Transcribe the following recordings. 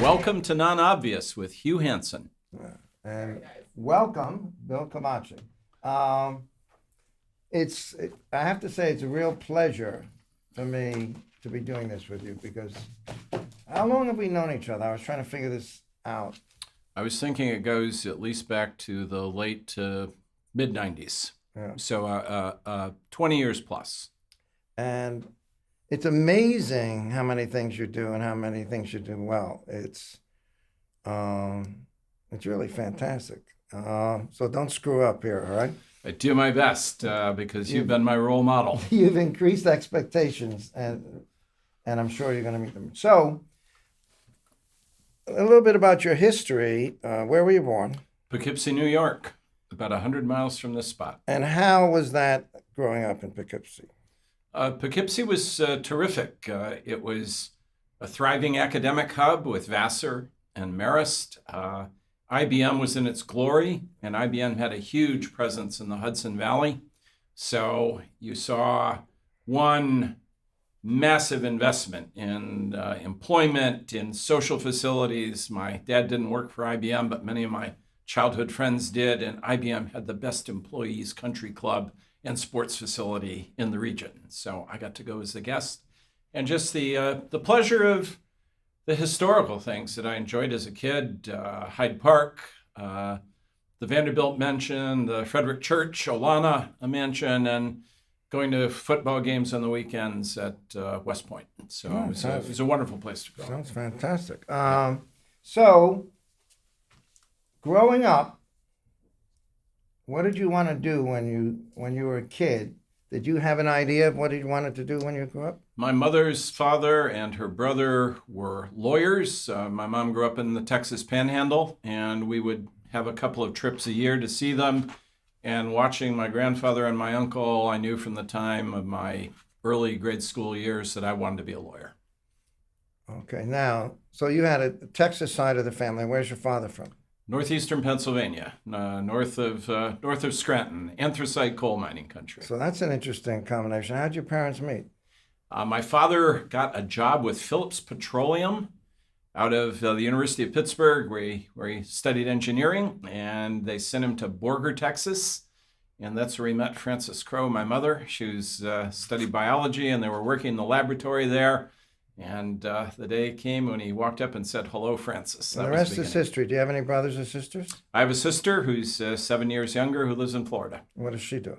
Welcome to Non-Obvious with Hugh Hansen. And welcome, Bill Kovacic. I have to say, it's a real pleasure for me to be doing this with you because how long have we known each other? I was trying to figure this out. I was thinking it goes at least back to the late to mid-90s. Yeah. So 20 years plus. And it's amazing how many things you do and how many things you do well. It's really fantastic. So don't screw up here, all right? I do my best because you've been my role model. You've increased expectations, and I'm sure you're going to meet them. So, a little bit about your history. Where were you born? Poughkeepsie, New York, about 100 miles from this spot. And how was that growing up in Poughkeepsie? Poughkeepsie was terrific. It was a thriving academic hub with Vassar and Marist. IBM was in its glory, and IBM had a huge presence in the Hudson Valley. So you saw one massive investment in employment, in social facilities. My dad didn't work for IBM, but many of my childhood friends did, and IBM had the best employees country club and sports facility in the region. So I got to go as a guest. And just the pleasure of the historical things that I enjoyed as a kid, Hyde Park, the Vanderbilt mansion, the Frederick Church, Olana mansion, and going to football games on the weekends at West Point. So it was a wonderful place to go. Sounds fantastic. So, growing up, what did you want to do when you were a kid? Did you have an idea of what you wanted to do when you grew up? My mother's father and her brother were lawyers. My mom grew up in the Texas Panhandle, and we would have a couple of trips a year to see them. And watching my grandfather and my uncle, I knew from the time of my early grade school years that I wanted to be a lawyer. Okay, now, so you had a Texas side of the family. Where's your father from? Northeastern Pennsylvania, north of Scranton, anthracite coal mining country. So that's an interesting combination. How'd your parents meet? My father got a job with Phillips Petroleum out of the University of Pittsburgh, where he studied engineering, and they sent him to Borger, Texas, and that's where he met Frances Crowe, my mother. She was studied biology, and they were working in the laboratory there. And the day came when he walked up and said, "Hello, Frances." The rest is history. Do you have any brothers or sisters? I have a sister who's 7 years younger who lives in Florida. What does she do?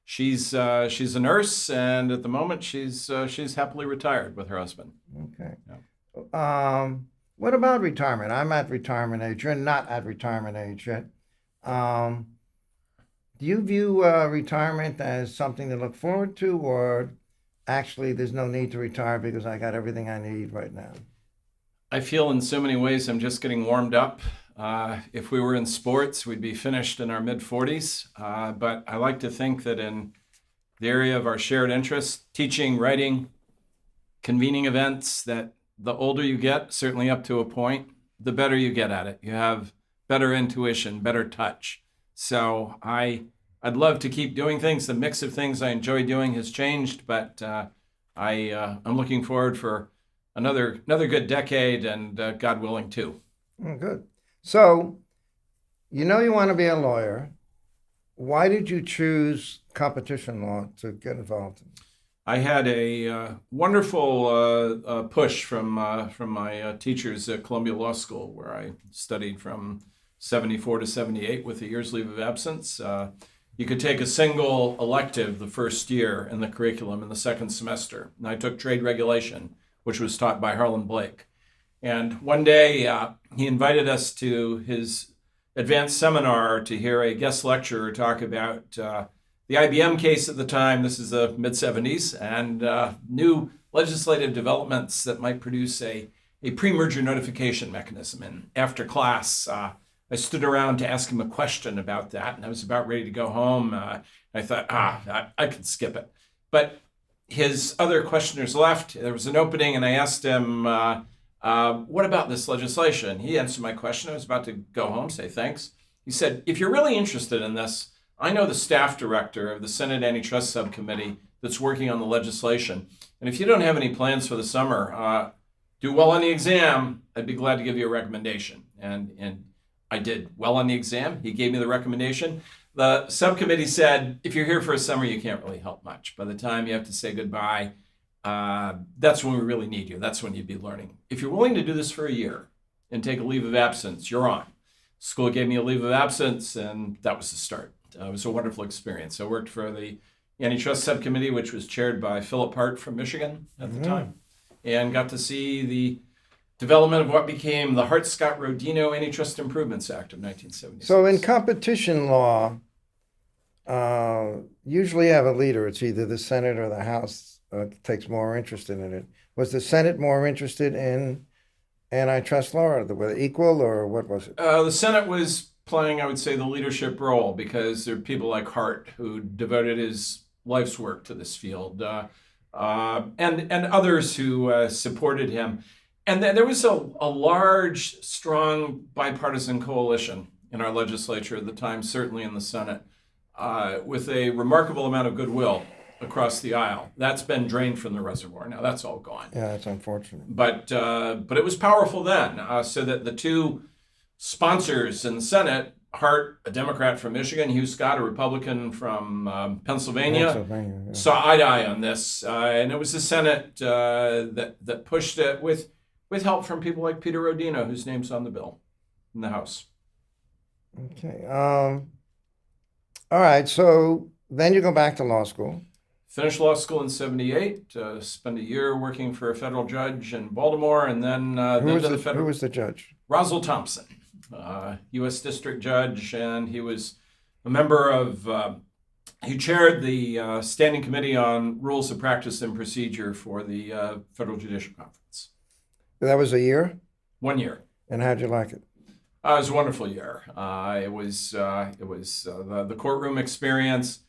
She's a nurse, and at the moment she's happily retired with her husband. Okay. Yeah. What about retirement? I'm at retirement age. You're not at retirement age yet. Do you view retirement as something to look forward to, or actually there's no need to retire because I got everything I need right now? I feel in so many ways I'm just getting warmed up. If we were in sports, we'd be finished in our mid-40s. But I like to think that in the area of our shared interests, teaching, writing, convening events, that the older you get, certainly up to a point, the better you get at it. You have better intuition, better touch. So I'd love to keep doing things. The mix of things I enjoy doing has changed, but I'm looking forward for another good decade, and God willing too. Oh, good. So, you want to be a lawyer. Why did you choose competition law to get involved in? I had a wonderful push from my teachers at Columbia Law School, where I studied from 74 to 78 with a year's leave of absence. You could take a single elective the first year in the curriculum in the second semester. And I took trade regulation, which was taught by Harlan Blake. And one day he invited us to his advanced seminar to hear a guest lecturer talk about the IBM case at the time. This is the mid-'70s, and new legislative developments that might produce a pre-merger notification mechanism. And after class, I stood around to ask him a question about that, and I was about ready to go home. I thought, I could skip it. But his other questioners left. There was an opening, and I asked him, what about this legislation? He answered my question. I was about to go home, say thanks. He said, if you're really interested in this, I know the staff director of the Senate Antitrust Subcommittee that's working on the legislation. And if you don't have any plans for the summer, do well on the exam, I'd be glad to give you a recommendation. And I did well on the exam. He gave me the recommendation. The subcommittee said, if you're here for a summer, you can't really help much. By the time you have to say goodbye, that's when we really need you. That's when you'd be learning. If you're willing to do this for a year and take a leave of absence, you're on. School gave me a leave of absence, and that was the start. It was a wonderful experience. I worked for the antitrust subcommittee, which was chaired by Philip Hart from Michigan at the time, and got to see the development of what became the Hart-Scott-Rodino Antitrust Improvements Act of 1976. So in competition law, usually you have a leader. It's either the Senate or the House takes more interest in it. Was the Senate more interested in antitrust law? Or were they equal, or what was it? The Senate was playing, I would say, the leadership role because there are people like Hart who devoted his life's work to this field, and others who supported him. And there was a large, strong bipartisan coalition in our legislature at the time, certainly in the Senate, with a remarkable amount of goodwill across the aisle. That's been drained from the reservoir. Now that's all gone. Yeah, that's unfortunate. But it was powerful then, so that the two sponsors in the Senate, Hart, a Democrat from Michigan, Hugh Scott, a Republican from Pennsylvania, Yeah. saw eye to eye on this. And it was the Senate that pushed it with help from people like Peter Rodino, whose name's on the bill in the House. Okay. All right. So then you go back to law school. Finished law school in '78. Spent a year working for a federal judge in Baltimore, and then Who was the judge? Roswell Thompson, U.S. District Judge, and he was a member of. He chaired the Standing Committee on Rules of Practice and Procedure for the Federal Judicial Conference. That was a year? 1 year. And how'd you like it? It was a wonderful year. It was the courtroom experience.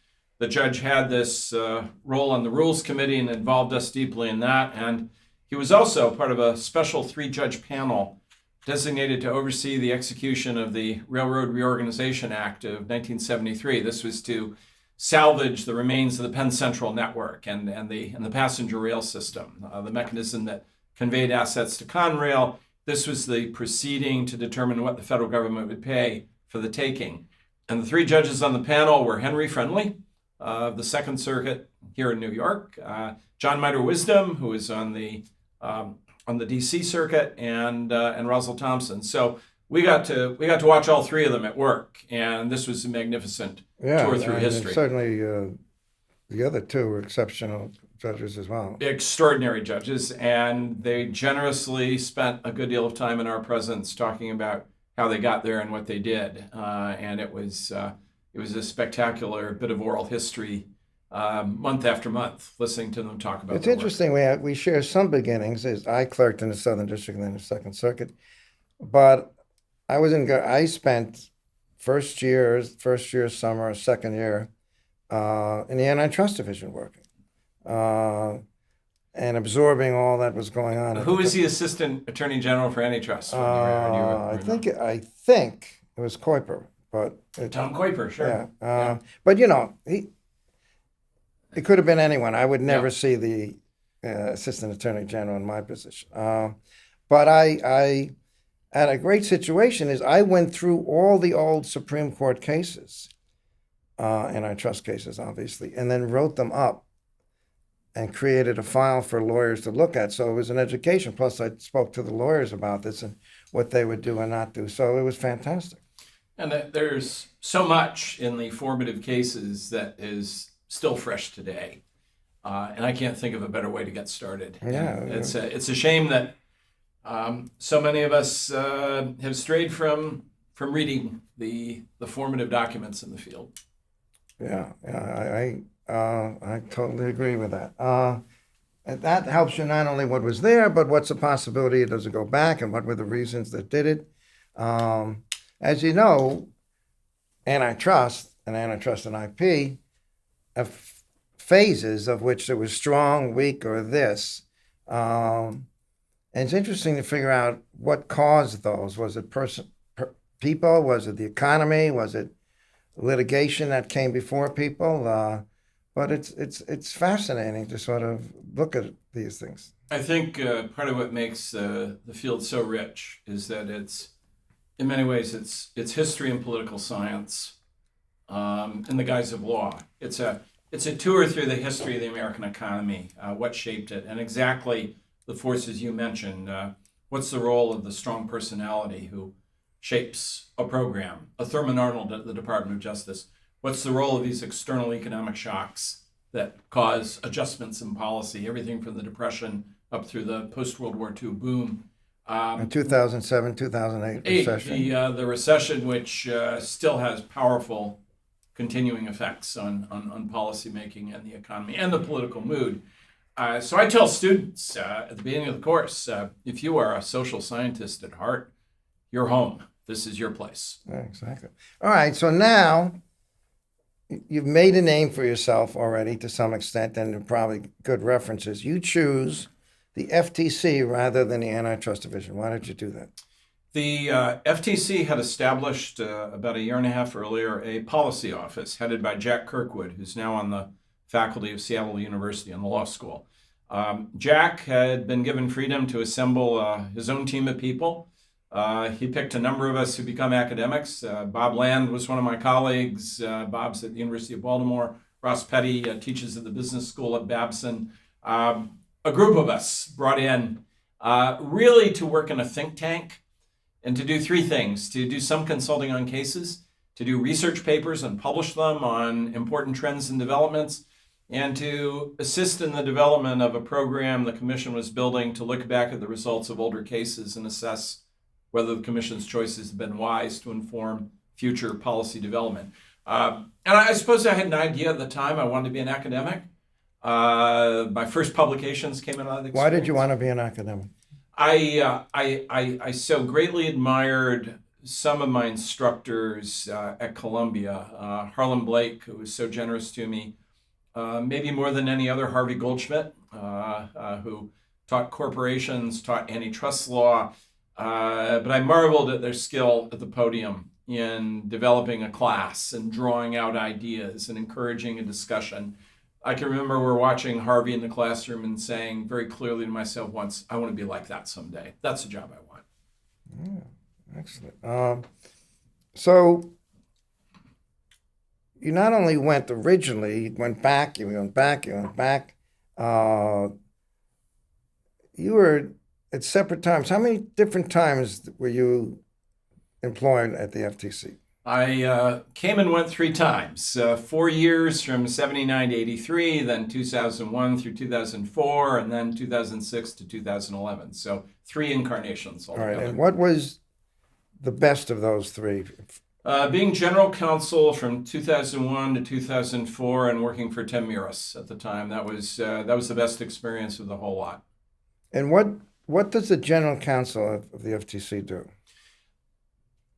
The judge had this role on the Rules Committee and involved us deeply in that. And he was also part of a special 3-judge panel designated to oversee the execution of the Railroad Reorganization Act of 1973. This was to salvage the remains of the Penn Central network and the passenger rail system, the mechanism that conveyed assets to Conrail. This was the proceeding to determine what the federal government would pay for the taking. And the 3 judges on the panel were Henry Friendly of the Second Circuit here in New York, John Miter Wisdom, who was on the D.C. Circuit, and Roswell Thompson. So we got to watch all 3 of them at work, and this was a magnificent tour through history. Certainly, the other 2 were exceptional judges as well. Extraordinary judges, and they generously spent a good deal of time in our presence talking about how they got there and what they did. And it was a spectacular bit of oral history, month after month, listening to them talk about. It's interesting. We share some beginnings. As I clerked in the Southern District and then the Second Circuit, but I spent first year summer, second year in the antitrust division working. And absorbing all that was going on. Who was the Assistant Attorney General for Antitrust? I think it was Kuiper, but Tom Kuiper, sure. Yeah. But it could have been anyone. I would never see the Assistant Attorney General in my position. But I had a great situation. Is I went through all the old Supreme Court cases, antitrust cases, obviously, and then wrote them up and created a file for lawyers to look at. So it was an education. Plus, I spoke to the lawyers about this and what they would do and not do. So it was fantastic. And there's so much in the formative cases that is still fresh today. And I can't think of a better way to get started. Yeah. It's a shame that so many of us have strayed from reading the formative documents in the field. Yeah, I totally agree with that. And that helps you not only what was there, but what's the possibility does it go back and what were the reasons that did it. As you know, antitrust and IP have phases of which there was strong, weak, or this. And it's interesting to figure out what caused those. Was it people? Was it the economy? Was it litigation that came before people? But it's fascinating to sort of look at these things. I think part of what makes the field so rich is that in many ways, it's history and political science in the guise of law. It's a tour through the history of the American economy, what shaped it, and exactly the forces you mentioned. What's the role of the strong personality who shapes a program? A Thurman Arnold at the Department of Justice. What's the role of these external economic shocks that cause adjustments in policy? Everything from the Depression up through the post-World War II boom. In 2007, 2008 recession. The recession, which still has powerful continuing effects on policymaking and the economy and the political mood. So I tell students at the beginning of the course, if you are a social scientist at heart, you're home. This is your place. Yeah, exactly. All right, so now you've made a name for yourself already to some extent, and they're probably good references. You choose the FTC rather than the Antitrust Division. Why did you do that? The FTC had established about a year and a half earlier a policy office headed by Jack Kirkwood, who's now on the faculty of Seattle University in the law school. Jack had been given freedom to assemble his own team of people. He picked a number of us who become academics. Bob Land was one of my colleagues. Bob's at the University of Baltimore. Ross Petty teaches at the business school at Babson. A group of us brought in really to work in a think tank and to do three things: to do some consulting on cases, to do research papers and publish them on important trends and developments, and to assist in the development of a program the Commission was building to look back at the results of older cases and assess whether the Commission's choices have been wise to inform future policy development. And I suppose I had an idea at the time I wanted to be an academic. My first publications came out of the experience. Why did you want to be an academic? I so greatly admired some of my instructors at Columbia. Harlan Blake, who was so generous to me, maybe more than any other, Harvey Goldschmidt, who taught corporations, taught antitrust law. But I marveled at their skill at the podium in developing a class and drawing out ideas and encouraging a discussion. I can remember we're watching Harvey in the classroom and saying very clearly to myself once, I want to be like that someday. That's the job I want. Yeah, excellent. So you not only went originally, you went back. You were at separate times. How many different times were you employed at the FTC? I came and went 3 times, 4 years from 79 to 83, then 2001 through 2004, and then 2006 to 2011. So 3 incarnations altogether. All right, and what was the best of those 3? Being general counsel from 2001 to 2004 and working for Tim Muris at the time. That was the best experience of the whole lot. And what does the general counsel of the FTC do?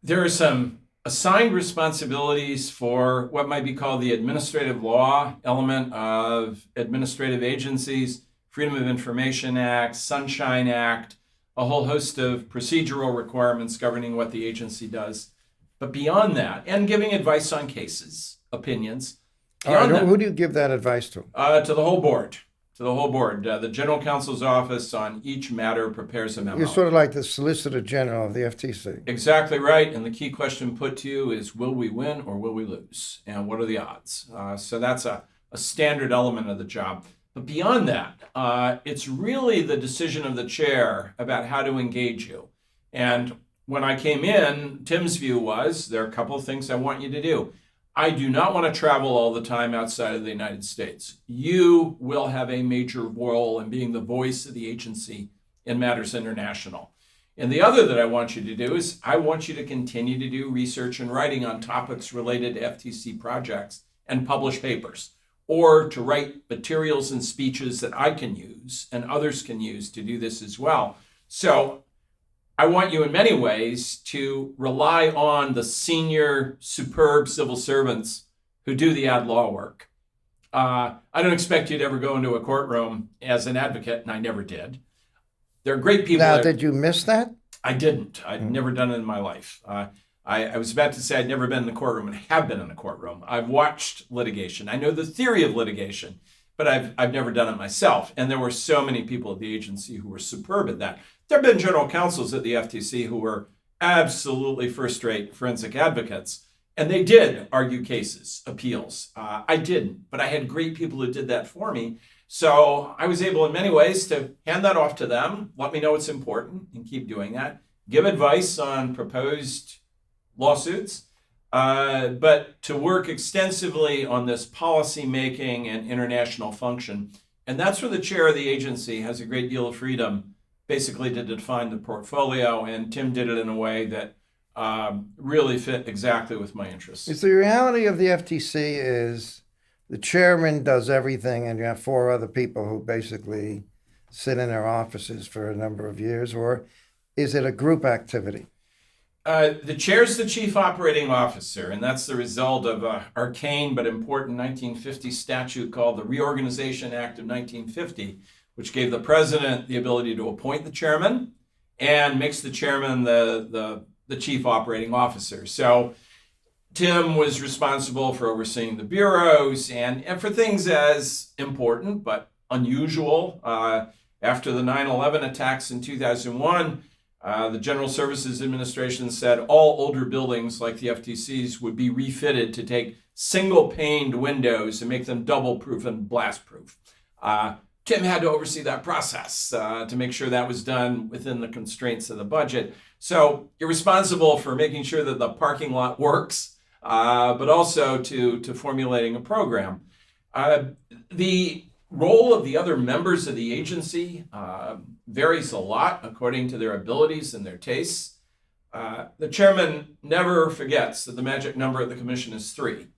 There are some assigned responsibilities for what might be called the administrative law element of administrative agencies, Freedom of Information Act, Sunshine Act, a whole host of procedural requirements governing what the agency does. But beyond that, and giving advice on cases, opinions. Who do you give that advice to? To the whole board. The general counsel's office on each matter prepares a memo. You're sort of like the Solicitor General of the FTC. Exactly right. And the key question put to you is, will we win or will we lose? And what are the odds? So that's a standard element of the job. But beyond that, it's really the decision of the chair about how to engage you. And when I came in, Tim's view was, there are a couple of things I want you to do. I do not want to travel all the time outside of the United States. You will have a major role in being the voice of the agency in matters international. And the other that I want you to do is I want you to continue to do research and writing on topics related to FTC projects and publish papers, or to write materials and speeches that I can use and others can use to do this as well. So I want you in many ways to rely on the senior, superb civil servants who do the ad law work. I don't expect you to ever go into a courtroom as an advocate, and I never did. There are great people. Now, did you miss that? I didn't. I'd never done it in my life. I was about to say I'd never been in the courtroom, and have been in the courtroom. I've watched litigation. I know the theory of litigation. but I've never done it myself. And there were so many people at the agency who were superb at that. There have been general counsels at the FTC who were absolutely first-rate forensic advocates, and they did argue cases, appeals. I didn't, but I had great people who did that for me. So I was able in many ways to hand that off to them, let me know what's important, and keep doing that, give advice on proposed lawsuits, but to work extensively on this policy making and international function. And that's where the chair of the agency has a great deal of freedom, basically to define the portfolio. And Tim did it in a way that really fit exactly with my interests. Is the reality of the FTC is the chairman does everything and you have four other people who basically sit in their offices for a number of years, or is it a group activity? The chair's the chief operating officer, and that's the result of an arcane but important 1950 statute called the Reorganization Act of 1950, which gave the president the ability to appoint the chairman and makes the chairman the chief operating officer. So Tim was responsible for overseeing the bureaus and for things as important but unusual. After the 9/11 attacks in 2001, the General Services Administration said all older buildings like the FTC's would be refitted to take single-paned windows and make them double-proof and blast-proof. Tim had to oversee that process to make sure that was done within the constraints of the budget. So you're responsible for making sure that the parking lot works, but also to formulating a program. The role of the other members of the agency varies a lot according to their abilities and their tastes. The chairman never forgets that the magic number at the commission is 3.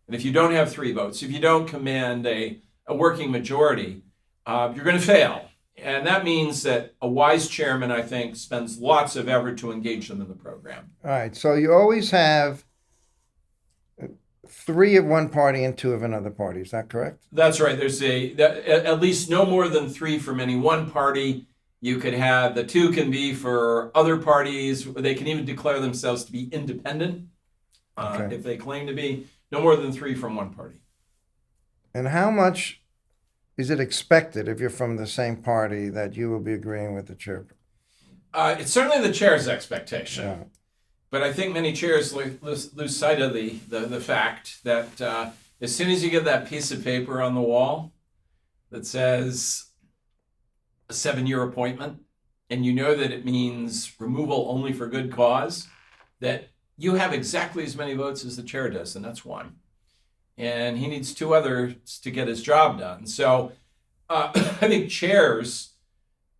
And if you don't have 3 votes, if you don't command a working majority, you're going to fail. And that means that a wise chairman, I think, spends lots of effort to engage them in the program. All right. So you always have 3 of one party and 2 of another party. Is that correct? That's right. There's at least no more than 3 from any one party. You could have the 2 can be for other parties. They can even declare themselves to be independent if they claim to be. No more than 3 from one party. And how much is it expected if you're from the same party that you will be agreeing with the chair? It's certainly the chair's expectation. Yeah. But I think many chairs lose sight of the fact that as soon as you get that piece of paper on the wall that says a 7-year appointment, and you know that it means removal only for good cause, that you have exactly as many votes as the chair does, and that's 1. And he needs 2 others to get his job done. So I think chairs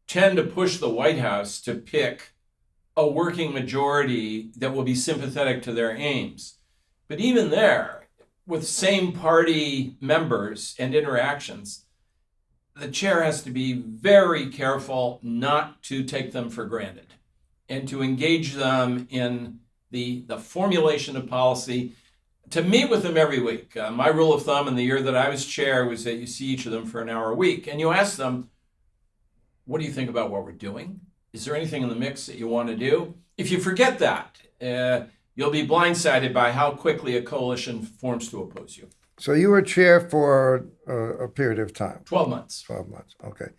tend to push the White House to pick a working majority that will be sympathetic to their aims. But even there, with same party members and interactions, the chair has to be very careful not to take them for granted and to engage them in the formulation of policy, to meet with them every week. My rule of thumb in the year that I was chair was that you see each of them for an hour a week, and you ask them, what do you think about what we're doing? Is there anything in the mix that you want to do? If you forget that, you'll be blindsided by how quickly a coalition forms to oppose you. So you were chair for a period of time? 12 months. 12 months, okay.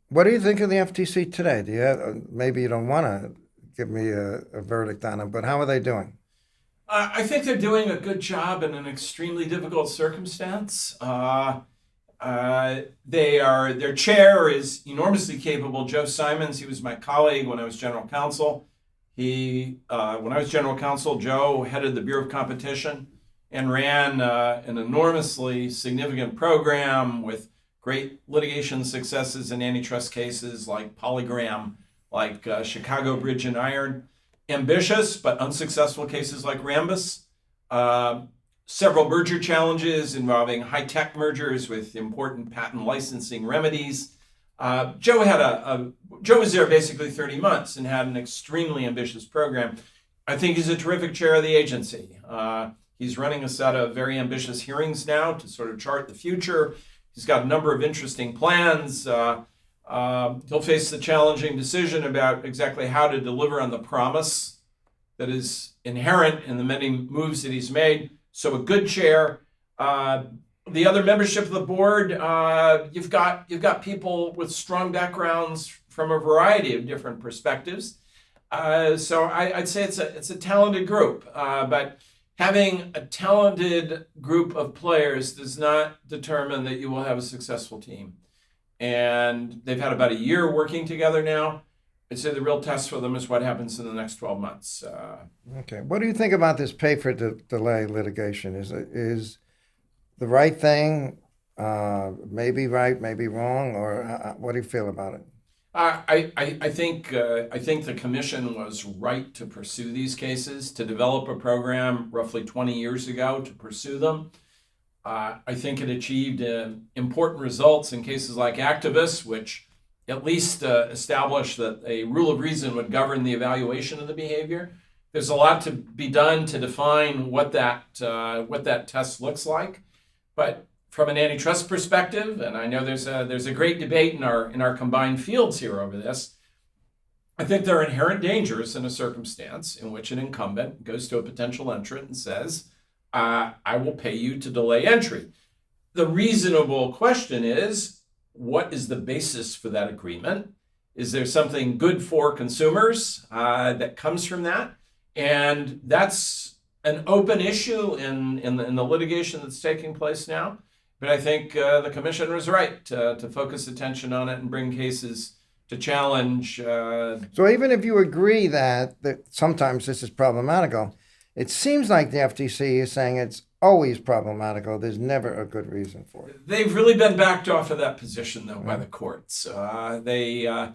What do you think of the FTC today? Do you have, maybe you don't want to give me a verdict on them, but how are they doing? I think they're doing a good job in an extremely difficult circumstance. Their chair is enormously capable. Joe Simons, he was my colleague when I was general counsel. When I was general counsel, Joe headed the Bureau of Competition and ran an enormously significant program with great litigation successes in antitrust cases like Polygram, like Chicago Bridge and Iron. Ambitious but unsuccessful cases like Rambus. Several merger challenges involving high-tech mergers with important patent licensing remedies. Joe was there basically 30 months and had an extremely ambitious program. I think he's a terrific chair of the agency. He's running a set of very ambitious hearings now to sort of chart the future. He's got a number of interesting plans. He'll face the challenging decision about exactly how to deliver on the promise that is inherent in the many moves that he's made. So a good chair. the other membership of the board, you've got people with strong backgrounds from a variety of different perspectives. So I'd say it's a talented group, but having a talented group of players does not determine that you will have a successful team. And they've had about a year working together now. I'd say the real test for them is what happens in the next 12 months. Okay. What do you think about this pay for delay litigation? Is the right thing? Maybe right, maybe wrong, or what do you feel about it? I think the commission was right to pursue these cases, to develop a program roughly 20 years ago to pursue them. I think it achieved important results in cases like activists, which at least established that a rule of reason would govern the evaluation of the behavior. There's a lot to be done to define what that test looks like, but from an antitrust perspective, and I know there's a great debate in our combined fields here over this, I think there are inherent dangers in a circumstance in which an incumbent goes to a potential entrant and says, I will pay you to delay entry. The reasonable question is, what is the basis for that agreement? Is there something good for consumers that comes from that? And that's an open issue in the litigation that's taking place now. But I think the commission was right to focus attention on it and bring cases to challenge. So even if you agree that sometimes this is problematical, it seems like the FTC is saying it's always problematical. There's never a good reason for it. They've really been backed off of that position, though, by the courts. The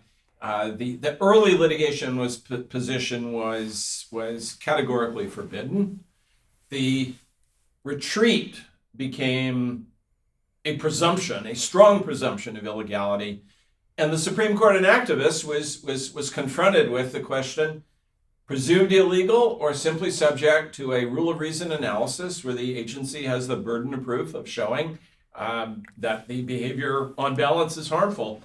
early litigation position was categorically forbidden. The retreat became a presumption, a strong presumption of illegality, and the Supreme Court in activists was confronted with the question: presumed illegal or simply subject to a rule of reason analysis where the agency has the burden of proof of showing that the behavior on balance is harmful.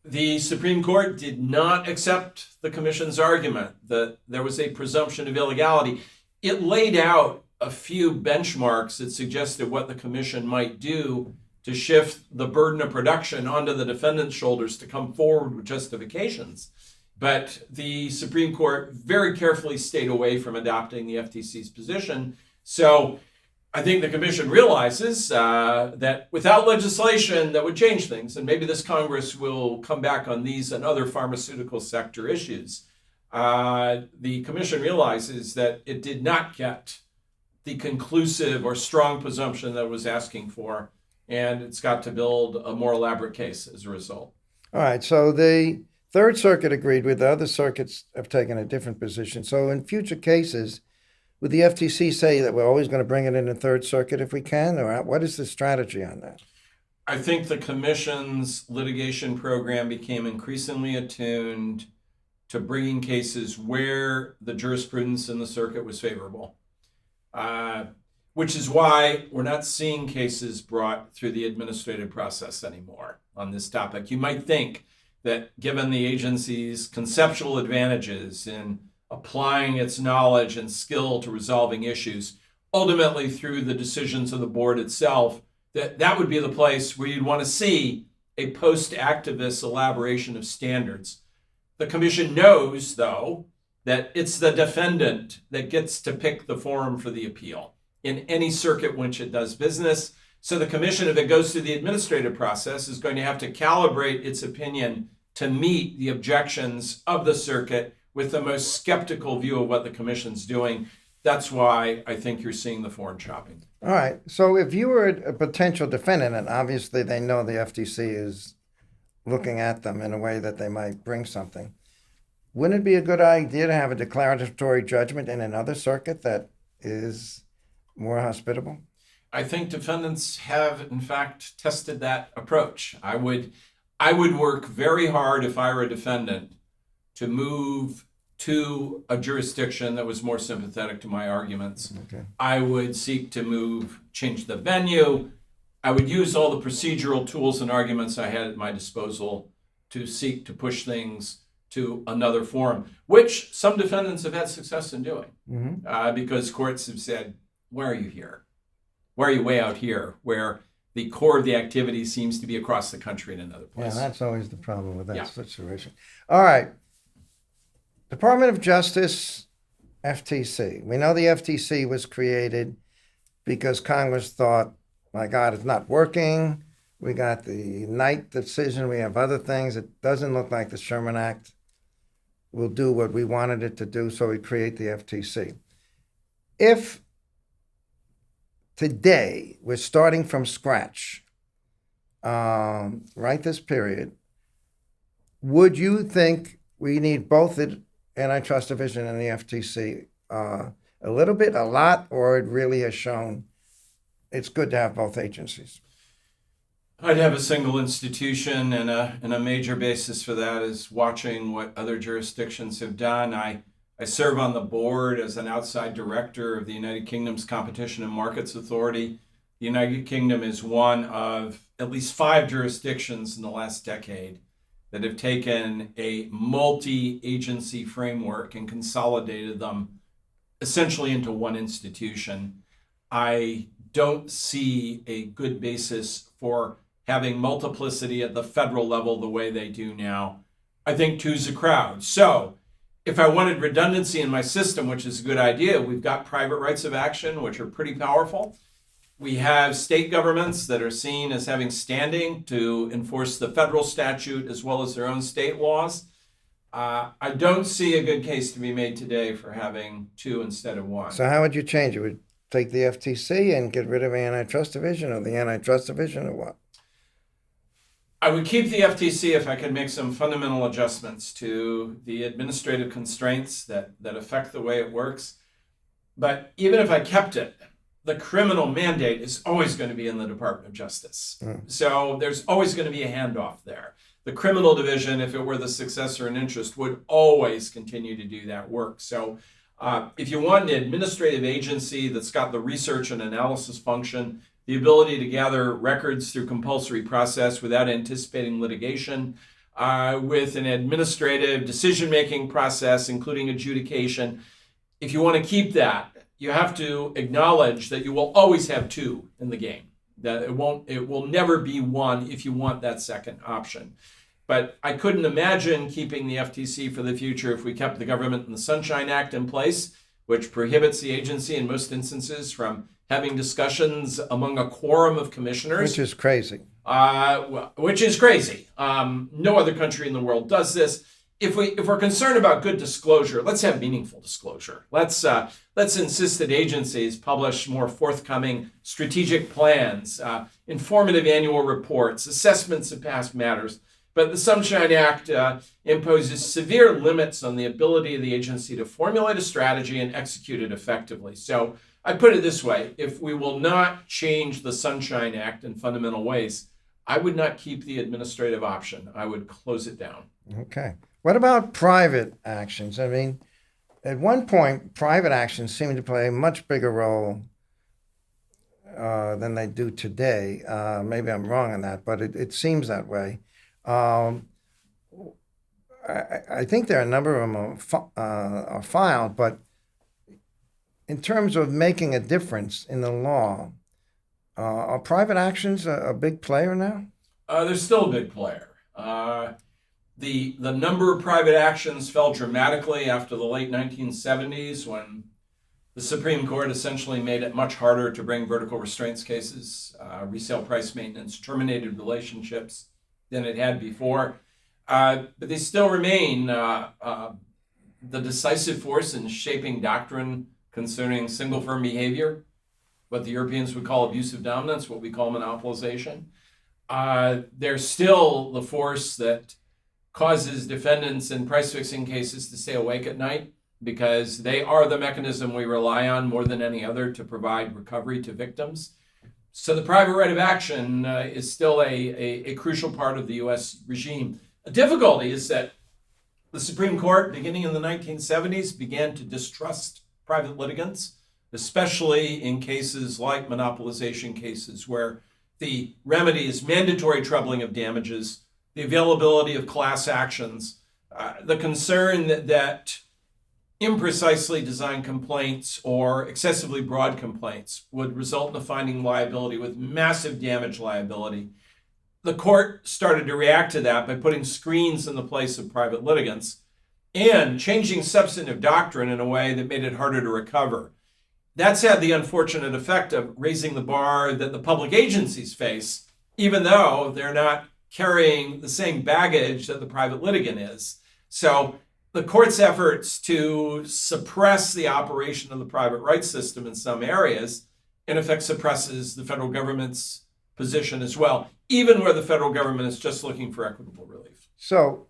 The Supreme Court did not accept the commission's argument that there was a presumption of illegality. It laid out a few benchmarks that suggested what the commission might do to shift the burden of production onto the defendant's shoulders to come forward with justifications. But the Supreme Court very carefully stayed away from adopting the FTC's position. So I think the commission realizes that without legislation that would change things, and maybe this Congress will come back on these and other pharmaceutical sector issues, the commission realizes that it did not get the conclusive or strong presumption that it was asking for, and it's got to build a more elaborate case as a result. All right, so the Third Circuit agreed with the other circuits have taken a different position. So in future cases, would the FTC say that we're always going to bring it in the Third Circuit if we can, or what is the strategy on that? I think the commission's litigation program became increasingly attuned to bringing cases where the jurisprudence in the circuit was favorable, which is why we're not seeing cases brought through the administrative process anymore on this topic. You might think that given the agency's conceptual advantages in applying its knowledge and skill to resolving issues, ultimately through the decisions of the board itself, that would be the place where you'd want to see a post-activist elaboration of standards. The commission knows, though, that it's the defendant that gets to pick the forum for the appeal in any circuit in which it does business. So the commission, if it goes through the administrative process, is going to have to calibrate its opinion to meet the objections of the circuit with the most skeptical view of what the commission's doing. That's why I think you're seeing the foreign shopping. All right. So if you were a potential defendant, and obviously they know the FTC is looking at them in a way that they might bring something, wouldn't it be a good idea to have a declaratory judgment in another circuit that is more hospitable? I think defendants have, in fact, tested that approach. I would work very hard if I were a defendant to move to a jurisdiction that was more sympathetic to my arguments. Okay. I would seek to change the venue. I would use all the procedural tools and arguments I had at my disposal to seek to push things to another forum, which some defendants have had success in doing, because courts have said, why are you here? Why are you way out here where the core of the activity seems to be across the country in another Yeah, place. that's always the problem with that Yeah. situation. All right. Department of Justice, FTC. We know the FTC was created because Congress thought, my God, it's not working. We got the Knight decision. We have other things. It doesn't look like the Sherman Act will do what we wanted it to do, so we create the FTC. If today we're starting from scratch, right this period, would you think we need both the antitrust division and the FTC a little bit, a lot, or it really has shown it's good to have both agencies? I'd have a single institution, and a major basis for that is watching what other jurisdictions have done. I serve on the board as an outside director of the United Kingdom's Competition and Markets Authority. The United Kingdom is one of at least 5 jurisdictions in the last decade that have taken a multi-agency framework and consolidated them essentially into one institution. I don't see a good basis for having multiplicity at the federal level the way they do now. I think two's a crowd. So if I wanted redundancy in my system, which is a good idea, we've got private rights of action, which are pretty powerful. We have state governments that are seen as having standing to enforce the federal statute as well as their own state laws. I don't see a good case to be made today for having 2 instead of 1. So how would you change it? Would take the FTC and get rid of the antitrust division, or the antitrust division, or what? I would keep the FTC if I could make some fundamental adjustments to the administrative constraints that affect the way it works. But even if I kept it, the criminal mandate is always going to be in the Department of Justice. So there's always going to be a handoff there. The criminal division, if it were the successor in interest, would always continue to do that work. So if you want an administrative agency that's got the research and analysis function, the ability to gather records through compulsory process without anticipating litigation, with an administrative decision-making process, including adjudication, if you want to keep that, you have to acknowledge that you will always have 2 in the game. That it will never be 1 if you want that second option. But I couldn't imagine keeping the FTC for the future if we kept the government and the Sunshine Act in place, which prohibits the agency in most instances from having discussions among a quorum of commissioners. Which is crazy. Which is crazy. No other country in the world does this. If we're concerned about good disclosure, let's have meaningful disclosure. Let's insist that agencies publish more forthcoming strategic plans, informative annual reports, assessments of past matters. But the Sunshine Act imposes severe limits on the ability of the agency to formulate a strategy and execute it effectively. So I put it this way: if we will not change the Sunshine Act in fundamental ways, I would not keep the administrative option. I would close it down. Okay. What about private actions? I mean, at one point, private actions seemed to play a much bigger role than they do today. Maybe I'm wrong on that, but it seems that way. I think there are a number of them are filed, but in terms of making a difference in the law, are private actions a big player now? They're still a big player. The number of private actions fell dramatically after the late 1970s, when the Supreme Court essentially made it much harder to bring vertical restraints cases, resale price maintenance, terminated relationships than it had before. But they still remain the decisive force in shaping doctrine concerning single firm behavior, what the Europeans would call abusive dominance, what we call monopolization. They're still the force that causes defendants in price fixing cases to stay awake at night, because they are the mechanism we rely on more than any other to provide recovery to victims. So the private right of action is still a crucial part of the U.S. regime. The difficulty is that the Supreme Court, beginning in the 1970s, began to distrust private litigants, especially in cases like monopolization cases, where the remedy is mandatory troubling of damages, the availability of class actions, the concern that imprecisely designed complaints or excessively broad complaints would result in a finding liability with massive damage liability. The court started to react to that by putting screens in the place of private litigants and changing substantive doctrine in a way that made it harder to recover. That's had the unfortunate effect of raising the bar that the public agencies face, even though they're not carrying the same baggage that the private litigant is. So the court's efforts to suppress the operation of the private rights system in some areas, in effect, suppresses the federal government's position as well, even where the federal government is just looking for equitable relief. So,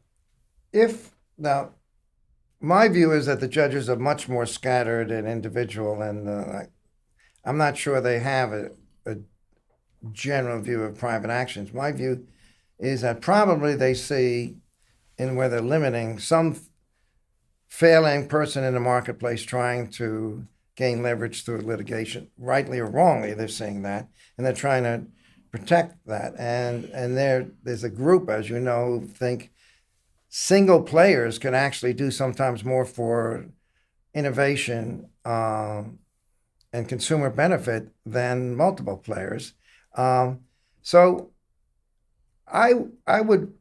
now, my view is that the judges are much more scattered and individual, and I'm not sure they have a general view of private actions. My view is that probably they see, in where they're limiting, some failing person in the marketplace trying to gain leverage through litigation. Rightly or wrongly, they're seeing that, and they're trying to protect that. And there's a group, as you know, who think single players can actually do sometimes more for innovation and consumer benefit than multiple players. So I would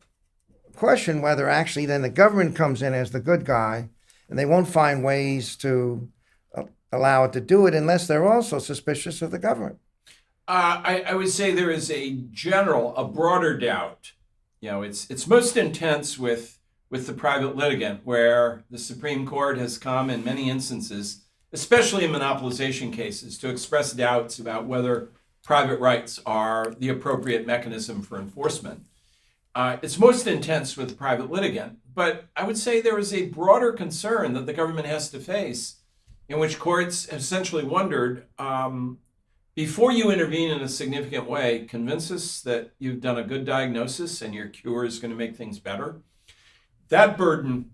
question whether actually then the government comes in as the good guy, and they won't find ways to allow it to do it unless they're also suspicious of the government. I would say there is a broader doubt. It's most intense with the private litigant, where the Supreme Court has come in many instances, especially in monopolization cases, to express doubts about whether private rights are the appropriate mechanism for enforcement. It's most intense with the private litigant, but I would say there is a broader concern that the government has to face, in which courts have essentially wondered, before you intervene in a significant way, convince us that you've done a good diagnosis and your cure is going to make things better. That burden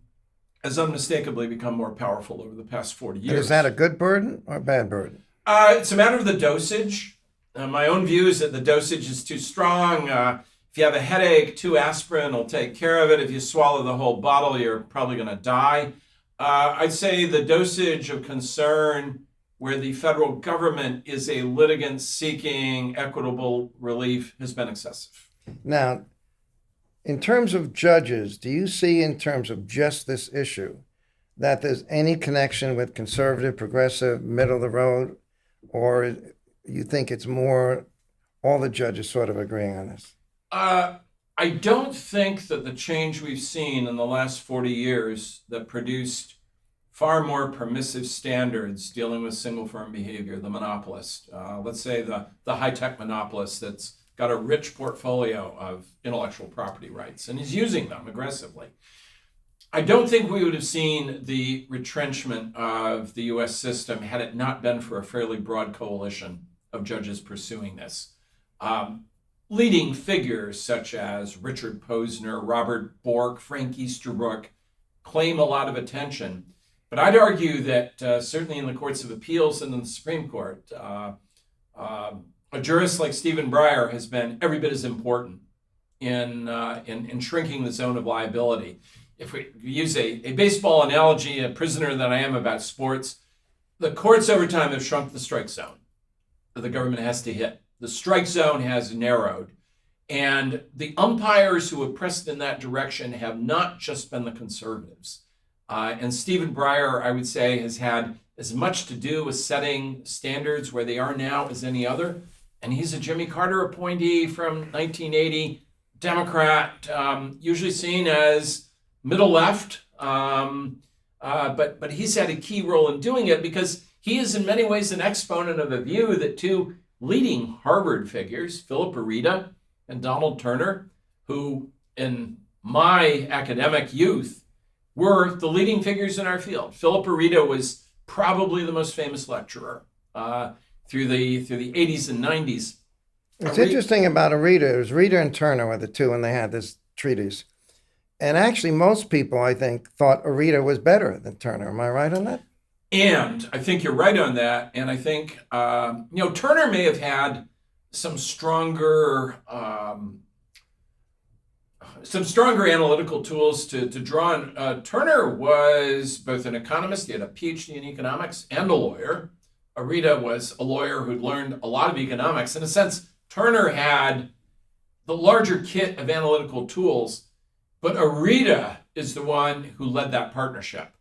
has unmistakably become more powerful over the past 40 years. And is that a good burden or a bad burden? It's a matter of the dosage. My own view is that the dosage is too strong. If you have a headache, 2 aspirin will take care of it. If you swallow the whole bottle, you're probably going to die. I'd say the dosage of concern where the federal government is a litigant seeking equitable relief has been excessive. Now, in terms of judges, do you see, in terms of just this issue, that there's any connection with conservative, progressive, middle of the road, or you think it's more all the judges sort of agreeing on this? I don't think that the change we've seen in the last 40 years that produced far more permissive standards dealing with single firm behavior, the monopolist, let's say the high-tech monopolist that's got a rich portfolio of intellectual property rights and is using them aggressively. I don't think we would have seen the retrenchment of the U.S. system had it not been for a fairly broad coalition of judges pursuing this. Leading figures such as Richard Posner, Robert Bork, Frank Easterbrook claim a lot of attention. But I'd argue that certainly in the courts of appeals and in the Supreme Court, a jurist like Stephen Breyer has been every bit as important in shrinking the zone of liability. If we use a baseball analogy, a prisoner that I am about sports, the courts over time have shrunk the strike zone that the government has to hit. The strike zone has narrowed. And the umpires who have pressed in that direction have not just been the conservatives. And Stephen Breyer, I would say, has had as much to do with setting standards where they are now as any other. And he's a Jimmy Carter appointee from 1980, Democrat, usually seen as middle left. But he's had a key role in doing it because he is in many ways an exponent of a view that 2 leading Harvard figures, Philip Arita and Donald Turner, who in my academic youth were the leading figures in our field. Philip Arita was probably the most famous lecturer through the 80s and 90s. It's interesting about Arita. It was Arita and Turner were the 2 when they had this treatise. And actually, most people, I think, thought Arita was better than Turner. Am I right on that? And I think you're right on that. And I think, Turner may have had some stronger, some stronger analytical tools to draw on. Turner was both an economist, he had a PhD in economics, and a lawyer. Arita was a lawyer who'd learned a lot of economics. In a sense, Turner had the larger kit of analytical tools, but Arita is the one who led that partnership.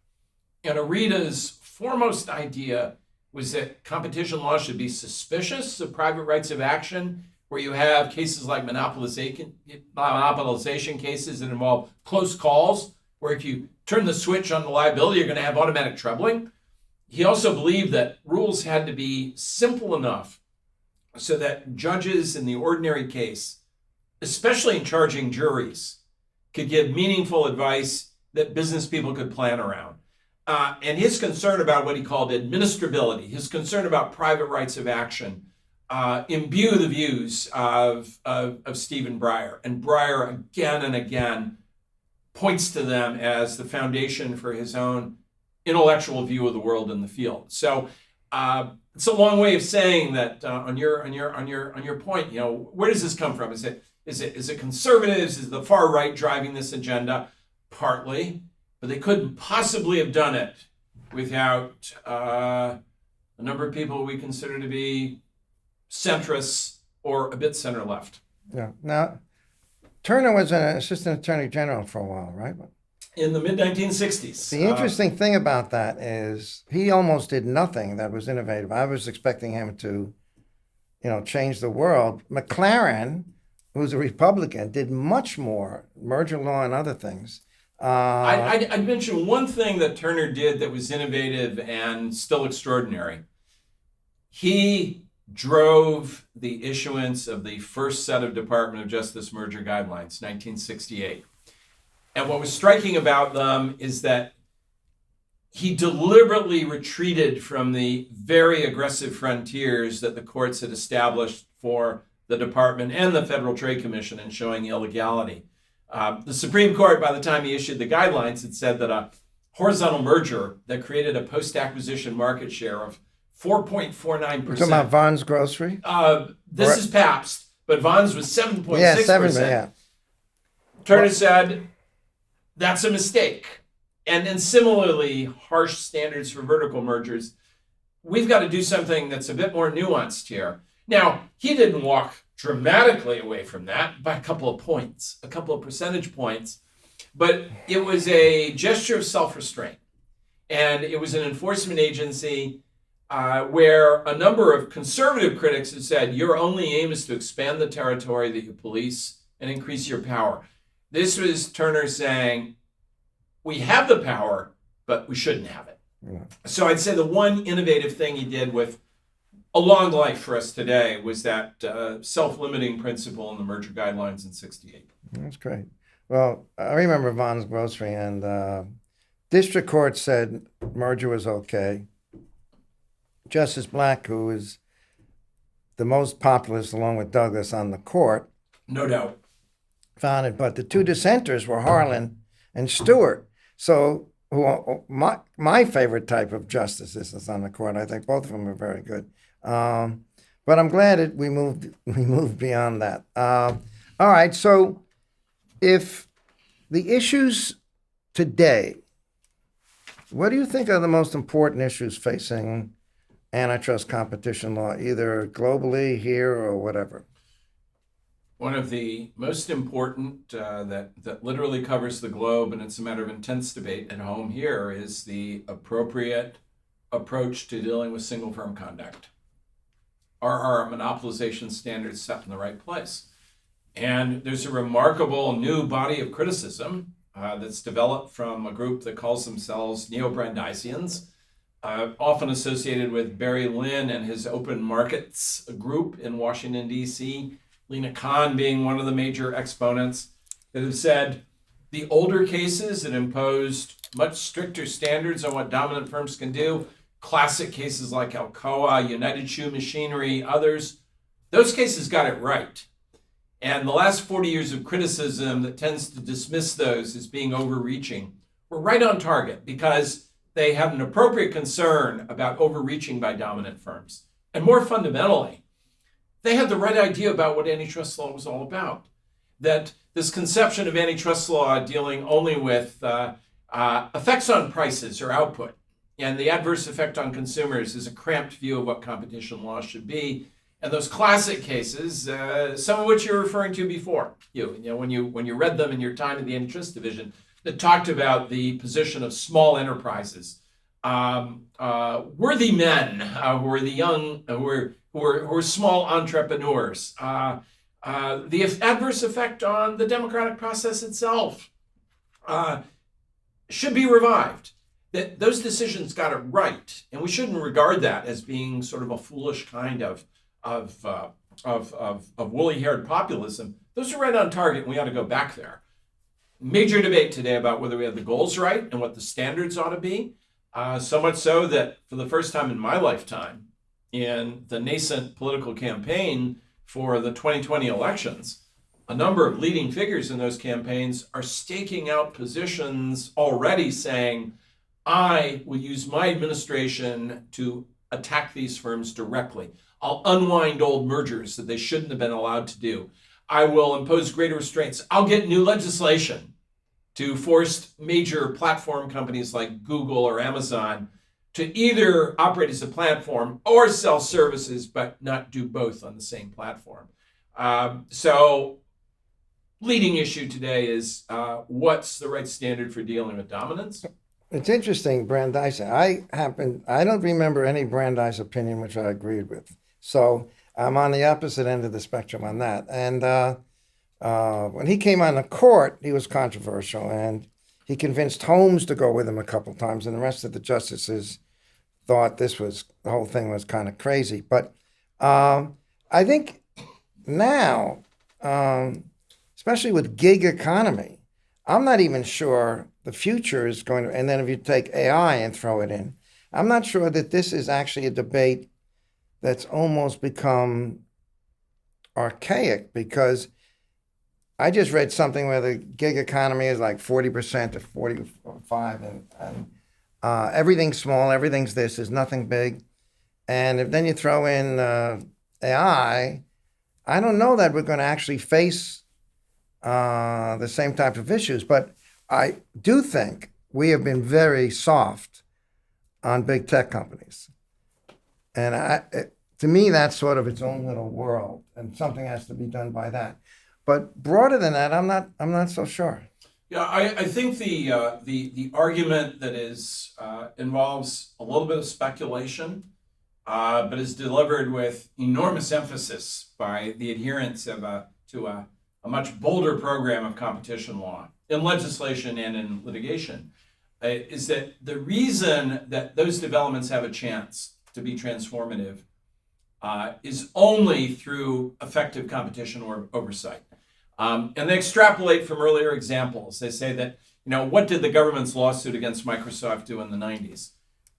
And Arita's foremost idea was that competition law should be suspicious of private rights of action, where you have cases like monopolization cases that involve close calls, where if you turn the switch on the liability, you're going to have automatic trebling. He also believed that rules had to be simple enough so that judges in the ordinary case, especially in charging juries, could give meaningful advice that business people could plan around. And his concern about what he called administrability, his concern about private rights of action, imbue the views of Stephen Breyer. And Breyer again and again points to them as the foundation for his own intellectual view of the world in the field. So it's a long way of saying that on your point, where does this come from? Is it conservatives? Is the far right driving this agenda? Partly, but they couldn't possibly have done it without a number of people we consider to be centrists or a bit center left. Yeah. Now, Turner was an assistant attorney general for a while, right? In the mid-1960s. The interesting thing about that is he almost did nothing that was innovative. I was expecting him to, change the world. McLaren, who's a Republican, did much more, merger law and other things. I'd mention one thing that Turner did that was innovative and still extraordinary. He drove the issuance of the first set of Department of Justice merger guidelines, 1968. And what was striking about them is that he deliberately retreated from the very aggressive frontiers that the courts had established for the department and the Federal Trade Commission in showing illegality. The Supreme Court, by the time he issued the guidelines, had said that a horizontal merger that created a post-acquisition market share of 4.49%. Talking about Vaughn's Grocery? This is Pabst, but Vaughn's was 7.6%. Yeah, 7%. Yeah. Turner said, that's a mistake. And similarly, harsh standards for vertical mergers. We've got to do something that's a bit more nuanced here. Now, he didn't walk dramatically away from that by a couple of points, a couple of percentage points, but it was a gesture of self-restraint. And it was an enforcement agency where a number of conservative critics have said, your only aim is to expand the territory that you police and increase your power. This was Turner saying, we have the power, but we shouldn't have it. Yeah. So I'd say the one innovative thing he did with a long life for us today was that self-limiting principle in the merger guidelines in 68. That's great. Well, I remember Vaughn's Grocery, and district court said merger was okay. Justice Black, who is the most populist along with Douglas on the court, no doubt, found it. But the two dissenters were Harlan and Stewart. So my favorite type of justices is on the court. I think both of them are very good. But I'm glad we moved beyond that. All right. So if the issues today, what do you think are the most important issues facing antitrust competition law, either globally, here, or whatever? One of the most important that literally covers the globe, and it's a matter of intense debate at home here, is the appropriate approach to dealing with single firm conduct. Are our monopolization standards set in the right place? And there's a remarkable new body of criticism that's developed from a group that calls themselves Neo-Brandeisians, often associated with Barry Lynn and his Open Markets group in Washington, D.C., Lena Khan being one of the major exponents, that have said the older cases that imposed much stricter standards on what dominant firms can do, classic cases like Alcoa, United Shoe Machinery, others, those cases got it right. And the last 40 years of criticism that tends to dismiss those as being overreaching were right on target because they had an appropriate concern about overreaching by dominant firms. And more fundamentally, they had the right idea about what antitrust law was all about. That this conception of antitrust law dealing only with effects on prices or output, and the adverse effect on consumers is a cramped view of what competition law should be. And those classic cases, some of which you're referring to before, when you read them in your time in the antitrust division, that talked about the position of small enterprises, worthy men who are the young, who are small entrepreneurs, the adverse effect on the democratic process itself should be revived. That those decisions got it right, and we shouldn't regard that as being sort of a foolish kind of woolly-haired populism. Those are right on target, and we ought to go back there. Major debate today about whether we have the goals right and what the standards ought to be. So much so that for the first time in my lifetime, in the nascent political campaign for the 2020 elections, a number of leading figures in those campaigns are staking out positions already saying, I will use my administration to attack these firms directly. I'll unwind old mergers that they shouldn't have been allowed to do. I will impose greater restraints. I'll get new legislation to force major platform companies like Google or Amazon to either operate as a platform or sell services, but not do both on the same platform. So leading issue today is what's the right standard for dealing with dominance? It's interesting, Brandeis. I don't remember any Brandeis opinion which I agreed with. So I'm on the opposite end of the spectrum on that. And when he came on the court, he was controversial, and he convinced Holmes to go with him a couple times, and the rest of the justices thought the whole thing was kind of crazy. But I think now, especially with gig economy, I'm not even sure the future is going to, and then if you take AI and throw it in, I'm not sure that this is actually a debate that's almost become archaic, because I just read something where the gig economy is like 40% to 45, and everything's small, everything's this, there's nothing big. And if then you throw in AI, I don't know that we're going to actually face the same type of issues, but I do think we have been very soft on big tech companies. And to me, that's sort of its own little world, and something has to be done by that. But broader than that, I'm not so sure. Yeah, I think the argument that is involves a little bit of speculation, but is delivered with enormous emphasis by the adherents to a much bolder program of competition law in legislation and in litigation, is that the reason that those developments have a chance to be transformative is only through effective competition or oversight. And they extrapolate from earlier examples. They say that, what did the government's lawsuit against Microsoft do in the 90s?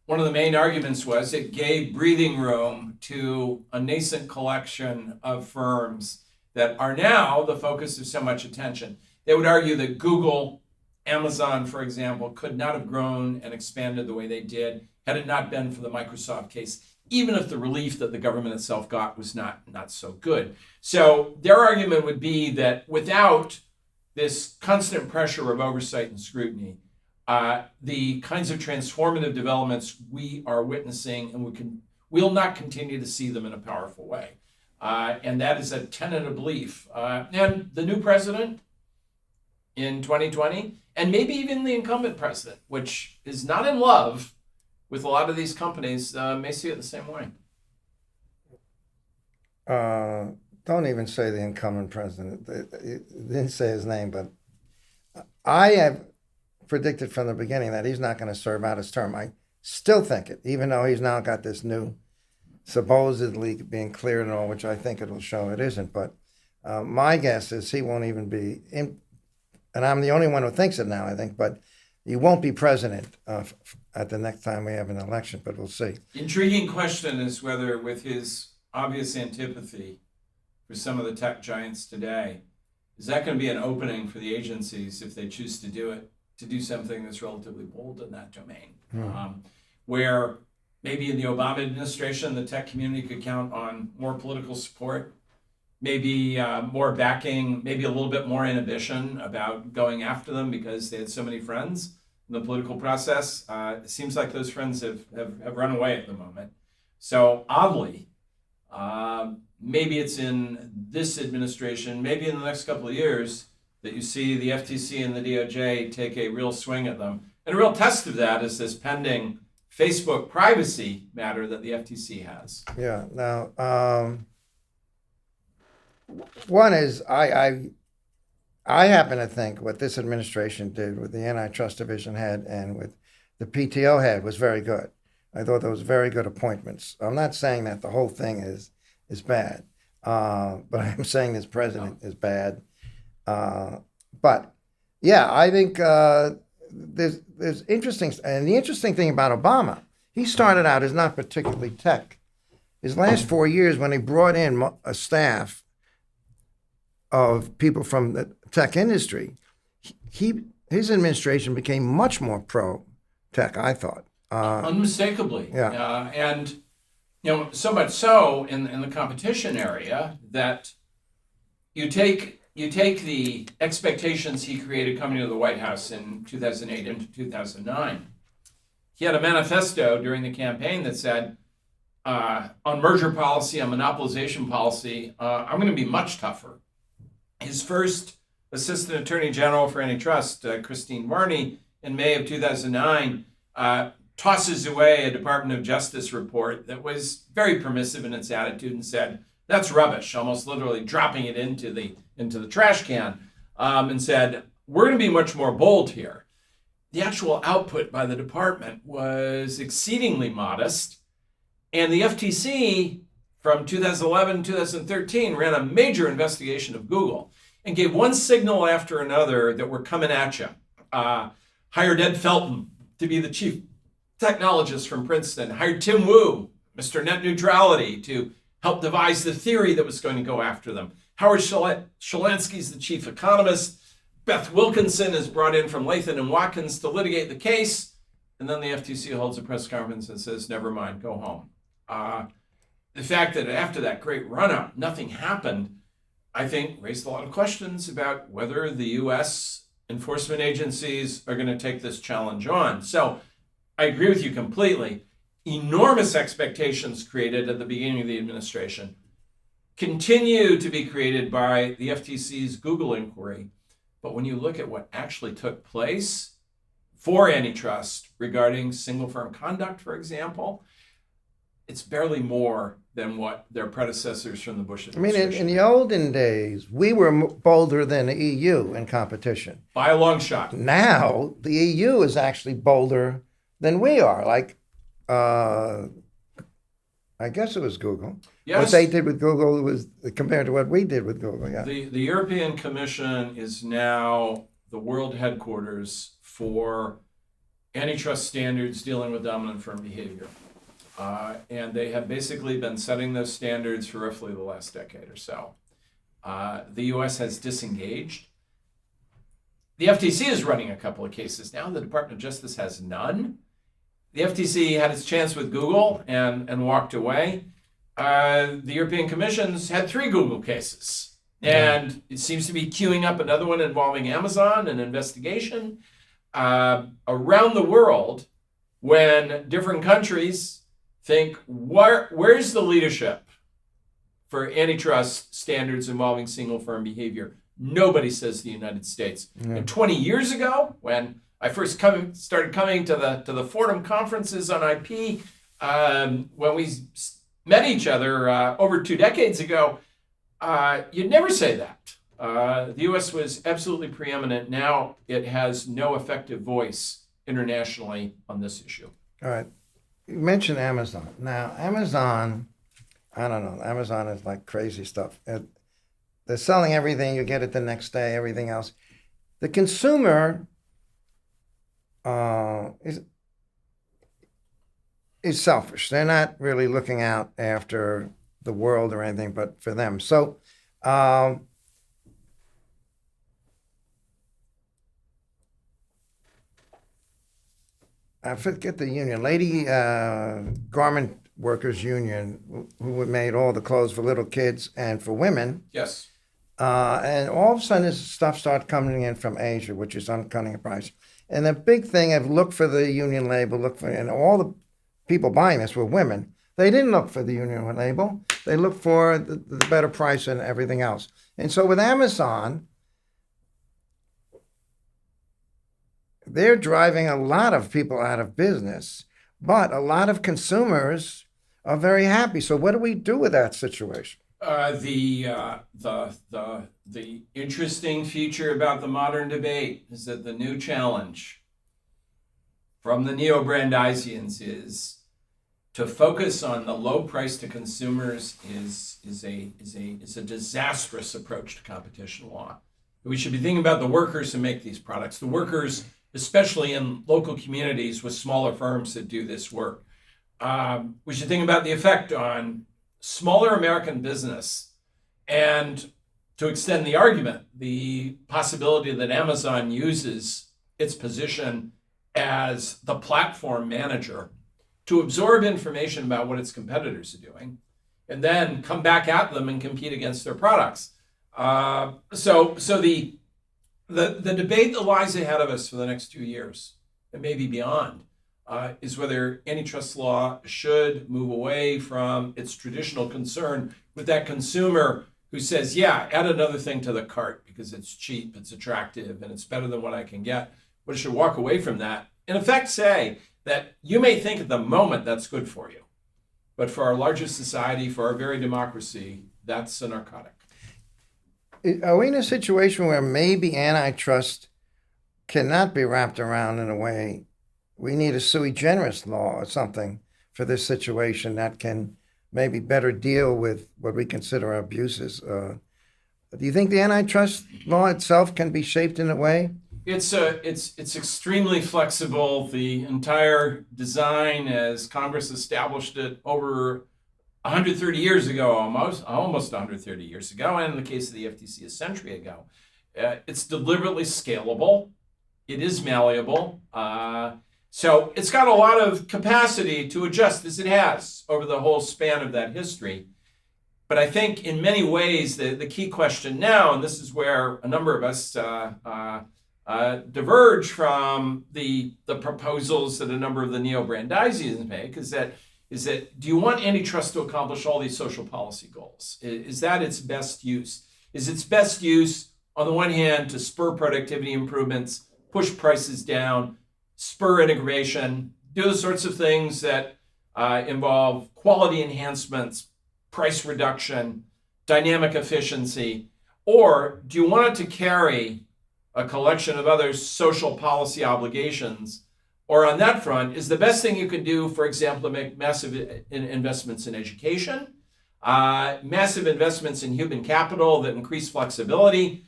One of the main arguments was it gave breathing room to a nascent collection of firms that are now the focus of so much attention. They would argue that Google, Amazon, for example, could not have grown and expanded the way they did had it not been for the Microsoft case, even if the relief that the government itself got was not so good. So their argument would be that without this constant pressure of oversight and scrutiny, the kinds of transformative developments we are witnessing, and we'll not continue to see them in a powerful way. And that is a tenet of belief. And the new president in 2020, and maybe even the incumbent president, which is not in love with a lot of these companies, may see it the same way. Don't even say the incumbent president. It didn't say his name, but I have predicted from the beginning that he's not going to serve out his term. I still think it, even though he's now got this new supposedly being cleared and all, which I think it will show it isn't. But my guess is he won't even be in, and I'm the only one who thinks it now, I think, but he won't be president at the next time we have an election, but we'll see. Intriguing question is whether, with his obvious antipathy for some of the tech giants today, is that going to be an opening for the agencies, if they choose to do it, to do something that's relatively bold in that domain? Where maybe in the Obama administration, the tech community could count on more political support. maybe more backing, maybe a little bit more inhibition about going after them because they had so many friends in the political process. It seems like those friends have run away at the moment. So oddly, maybe it's in this administration, maybe in the next couple of years, that you see the FTC and the DOJ take a real swing at them. And a real test of that is this pending Facebook privacy matter that the FTC has. Yeah. Now, one is I happen to think what this administration did with the antitrust division head and with the PTO head was very good. I thought those very good appointments. I'm not saying that the whole thing is bad, but I'm saying this president is bad. But yeah, I think there's interesting, and the interesting thing about Obama, he started out as not particularly tech. His last 4 years, when he brought in a staff of people from the tech industry, his administration became much more pro tech, I thought. Unmistakably. Yeah. And so much so in the competition area that you take the expectations he created coming to the White House in 2008 into 2009. He had a manifesto during the campaign that said, on merger policy, on monopolization policy, I'm going to be much tougher. His first Assistant Attorney General for Antitrust, Christine Varney, in May of 2009, tosses away a Department of Justice report that was very permissive in its attitude and said, that's rubbish, almost literally dropping it into the trash can, and said, we're going to be much more bold here. The actual output by the department was exceedingly modest, and the FTC from 2011, 2013 ran a major investigation of Google and gave one signal after another that we're coming at you. Hired Ed Felton to be the chief technologist from Princeton, hired Tim Wu, Mr. Net Neutrality, to help devise the theory that was going to go after them. Howard Shalansky's the chief economist. Beth Wilkinson is brought in from Latham and Watkins to litigate the case. And then the FTC holds a press conference and says, never mind, go home. The fact that after that great run-up, nothing happened, I think raised a lot of questions about whether the U.S. enforcement agencies are going to take this challenge on. So I agree with you completely. Enormous expectations created at the beginning of the administration continue to be created by the FTC's Google inquiry. But when you look at what actually took place for antitrust regarding single firm conduct, for example, it's barely more than what their predecessors from the Bush I mean, administration. in the olden days, we were bolder than the EU in competition. By a long shot. Now, the EU is actually bolder than we are. Like, I guess it was Google. Yes. What they did with Google was compared to what we did with Google. Yeah. The European Commission is now the world headquarters for antitrust standards dealing with dominant firm behavior. And they have basically been setting those standards for roughly the last decade or so. The U.S. has disengaged. The FTC is running a couple of cases now. The Department of Justice has none. The FTC had its chance with Google and walked away. The European Commission's had 3 Google cases. And it seems to be queuing up another one involving Amazon, an investigation. Around the world, when different countries think, where's the leadership for antitrust standards involving single firm behavior? Nobody says the United States. Yeah. And 20 years ago, when I first started coming to the Fordham conferences on IP, when we met each other over 2 decades ago, you'd never say that. The U.S. was absolutely preeminent. Now it has no effective voice internationally on this issue. All right. You mentioned Amazon. Now, Amazon, I don't know. Amazon is like crazy stuff. They're selling everything. You get it the next day, everything else. The consumer is selfish. They're not really looking out after the world or anything but for them. So, I forget the union. Lady Garment workers union who made all the clothes for little kids and for women. Yes. And all of a sudden, this stuff started coming in from Asia, which is uncutting a price. And the big thing of look for the union label, and all the people buying this were women. They didn't look for the union label. They looked for the better price and everything else. And so with Amazon, they're driving a lot of people out of business, but a lot of consumers are very happy. So what do we do with that situation? The interesting feature about the modern debate is that the new challenge from the neo-Brandeisians is to focus on the low price to consumers is a disastrous approach to competition law. We should be thinking about the workers who make these products, the workers, especially in local communities with smaller firms that do this work. We should think about the effect on smaller American business, and to extend the argument, the possibility that Amazon uses its position as the platform manager to absorb information about what its competitors are doing, and then come back at them and compete against their products. So the debate that lies ahead of us for the next 2 years, and maybe beyond, is whether antitrust law should move away from its traditional concern with that consumer who says, yeah, add another thing to the cart because it's cheap, it's attractive, and it's better than what I can get. But it should walk away from that. In effect, say that you may think at the moment that's good for you, but for our largest society, for our very democracy, that's a narcotic. Are we in a situation where maybe antitrust cannot be wrapped around in a way? We need a sui generis law or something for this situation that can maybe better deal with what we consider abuses. Do you think the antitrust law itself can be shaped in a way? It's extremely flexible. The entire design, as Congress established it over 130 years ago, almost 130 years ago, and in the case of the FTC, a century ago, it's deliberately scalable. It is malleable. So it's got a lot of capacity to adjust, as it has over the whole span of that history. But I think in many ways, the key question now, and this is where a number of us diverge from the proposals that a number of the neo-Brandeisians make, is that do you want antitrust to accomplish all these social policy goals? Is that its best use? Is its best use, on the one hand, to spur productivity improvements, push prices down, spur integration, do the sorts of things that involve quality enhancements, price reduction, dynamic efficiency? Or do you want it to carry a collection of other social policy obligations? Or on that front, is the best thing you can do, for example, to make massive investments in education, massive investments in human capital that increase flexibility,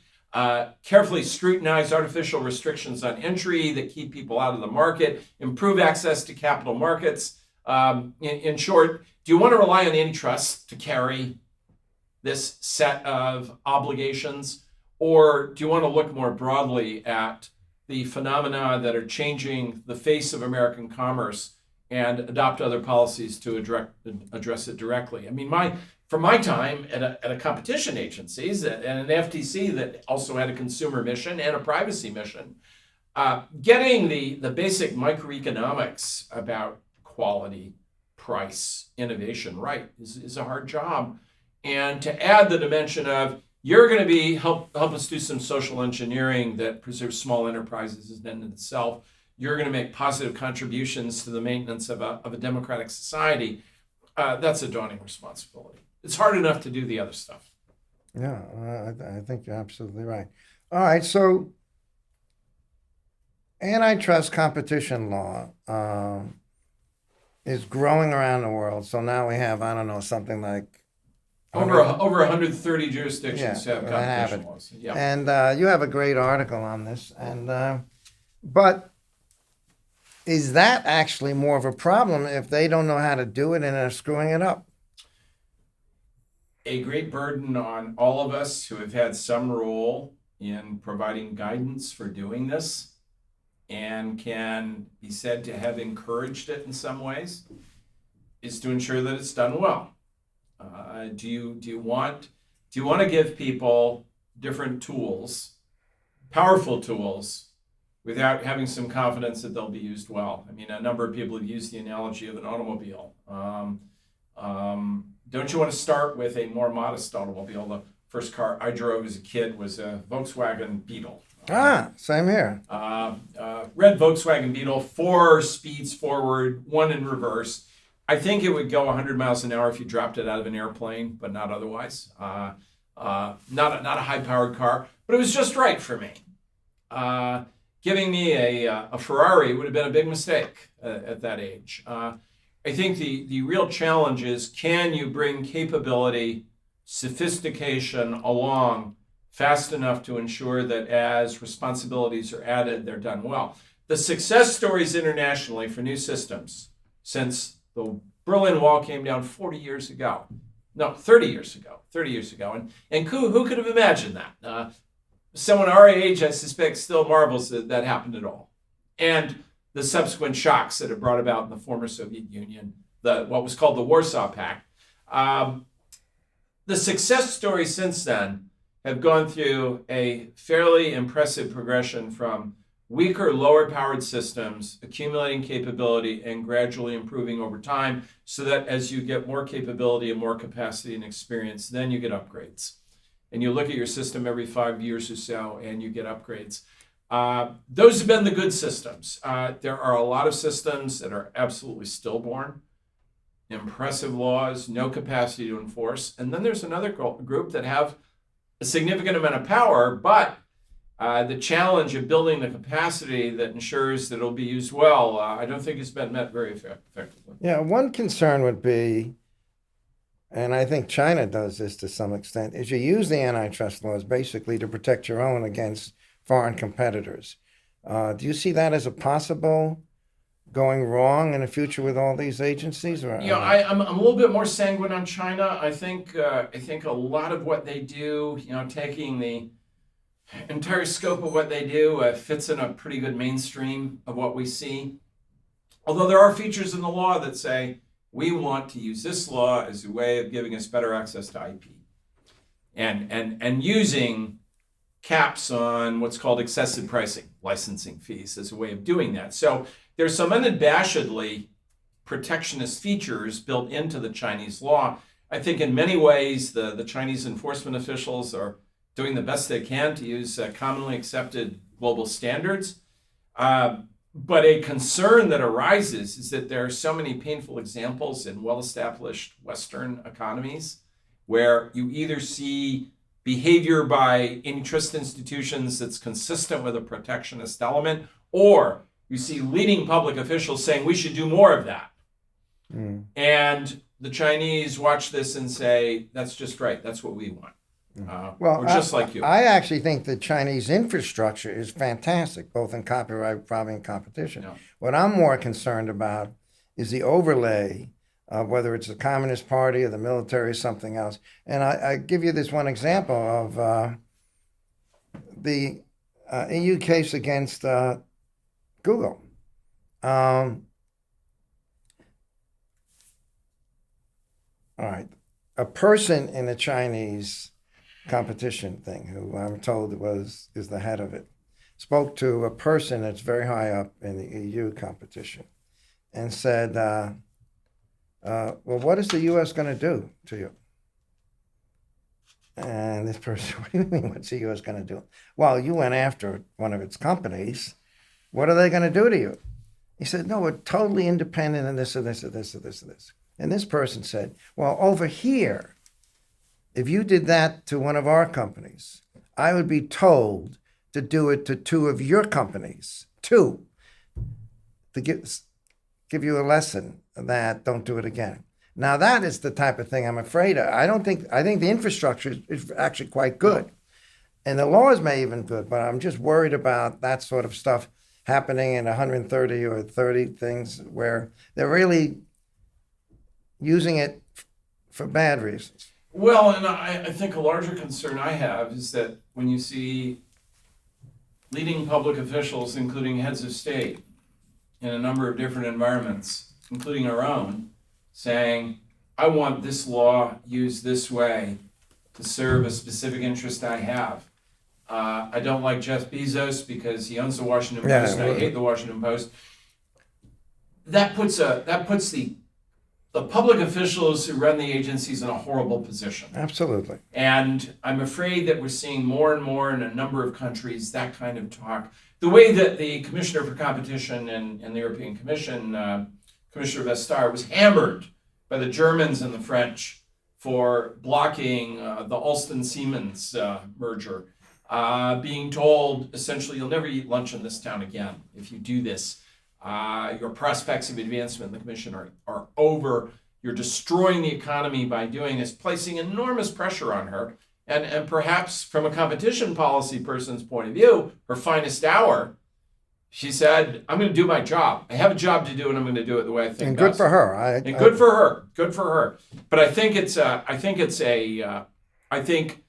carefully scrutinize artificial restrictions on entry that keep people out of the market, improve access to capital markets. In short, do you want to rely on antitrust to carry this set of obligations? Or do you want to look more broadly at the phenomena that are changing the face of American commerce and adopt other policies to address it directly? I mean, from my time at a competition agencies and an FTC that also had a consumer mission and a privacy mission, getting the basic microeconomics about quality, price, innovation right is a hard job. And to add the dimension of you're going to help us do some social engineering that preserves small enterprises in itself. You're going to make positive contributions to the maintenance of a democratic society. That's a daunting responsibility. It's hard enough to do the other stuff. Yeah, I think you're absolutely right. All right, so antitrust competition law is growing around the world. So now we have, I don't know, something like over 130 jurisdictions have competition laws. Yeah. And you have a great article on this. And but is that actually more of a problem if they don't know how to do it and are screwing it up? A great burden on all of us who have had some role in providing guidance for doing this and can be said to have encouraged it in some ways is to ensure that it's done well. Do you want to give people different tools, powerful tools, without having some confidence that they'll be used well? I mean, a number of people have used the analogy of an automobile. Don't you want to start with a more modest automobile? The first car I drove as a kid was a Volkswagen Beetle. Same here. Red Volkswagen Beetle, 4 speeds forward, 1 in reverse. I think it would go 100 miles an hour if you dropped it out of an airplane, but not otherwise. Not a high-powered car, but it was just right for me. Giving me a Ferrari would have been a big mistake at that age. I think the real challenge is, can you bring capability, sophistication along fast enough to ensure that as responsibilities are added, they're done well? The success stories internationally for new systems since the Berlin Wall came down 40 years ago. No, 30 years ago. And who could have imagined that? Someone our age, I suspect, still marvels that happened at all. And the subsequent shocks that it brought about in the former Soviet Union, what was called the Warsaw Pact. The success stories since then have gone through a fairly impressive progression from weaker, lower-powered systems, accumulating capability, and gradually improving over time, so that as you get more capability and more capacity and experience, then you get upgrades. And you look at your system every 5 years or so, and you get upgrades. Those have been the good systems. There are a lot of systems that are absolutely stillborn, impressive laws, no capacity to enforce. And then there's another group that have a significant amount of power, but the challenge of building the capacity that ensures that it'll be used well, I don't think has been met very effectively. Yeah, one concern would be, and I think China does this to some extent, is you use the antitrust laws basically to protect your own against foreign competitors. Do you see that as a possible going wrong in the future with all these agencies? Or, I'm a little bit more sanguine on China. I think a lot of what they do, taking the entire scope of what they do, fits in a pretty good mainstream of what we see. Although there are features in the law that say, we want to use this law as a way of giving us better access to IP. And using caps on what's called excessive pricing, licensing fees, as a way of doing that. So there's some unabashedly protectionist features built into the Chinese law. I think in many ways, the Chinese enforcement officials are doing the best they can to use commonly accepted global standards. But a concern that arises is that there are so many painful examples in well-established Western economies where you either see behavior by antitrust institutions that's consistent with a protectionist element, or you see leading public officials saying we should do more of that. And the Chinese watch this and say, that's just right, that's what we want. We're just like you. I actually think the Chinese infrastructure is fantastic, both in copyright, probably in competition. Yeah. What I'm more concerned about is the overlay of whether it's the Communist Party or the military or something else. And I give you this one example of the EU case against Google. All right. A person in the Chinese competition thing, who I'm told is the head of it, spoke to a person that's very high up in the EU competition and said, well, what is the U.S. going to do to you? And this person, what do you mean, what's the U.S. going to do? Well, you went after one of its companies. What are they going to do to you? He said, no, we're totally independent and this and this and this and this and this. And this person said, well, over here, if you did that to one of our companies, I would be told to do it to 2 of your companies, 2, to give you a lesson that don't do it again. Now, that is the type of thing I'm afraid of. I think the infrastructure is actually quite good. And the laws may even be good, but I'm just worried about that sort of stuff happening in 130 or 30 things where they're really using it for bad reasons. Well, and I think a larger concern I have is that when you see leading public officials, including heads of state, in a number of different environments, including our own, saying, I want this law used this way to serve a specific interest I have. I don't like Jeff Bezos because he owns the Washington Yeah, Post, and I well- hate the Washington Post. That puts the public officials who run the agencies in a horrible position. Absolutely. And I'm afraid that we're seeing more and more in a number of countries that kind of talk. The way that the Commissioner for Competition and the European Commission, Commissioner Vestager, was hammered by the Germans and the French for blocking the Alstom-Siemens merger, being told essentially you'll never eat lunch in this town again if you do this. Your prospects of advancement in the commission are over. You're destroying the economy by doing this, placing enormous pressure on her. And perhaps from a competition policy person's point of view, her finest hour, she said, I'm going to do my job. I have a job to do, and I'm going to do it the way I think And best. good for her. And good for her. Good for her. But I think I think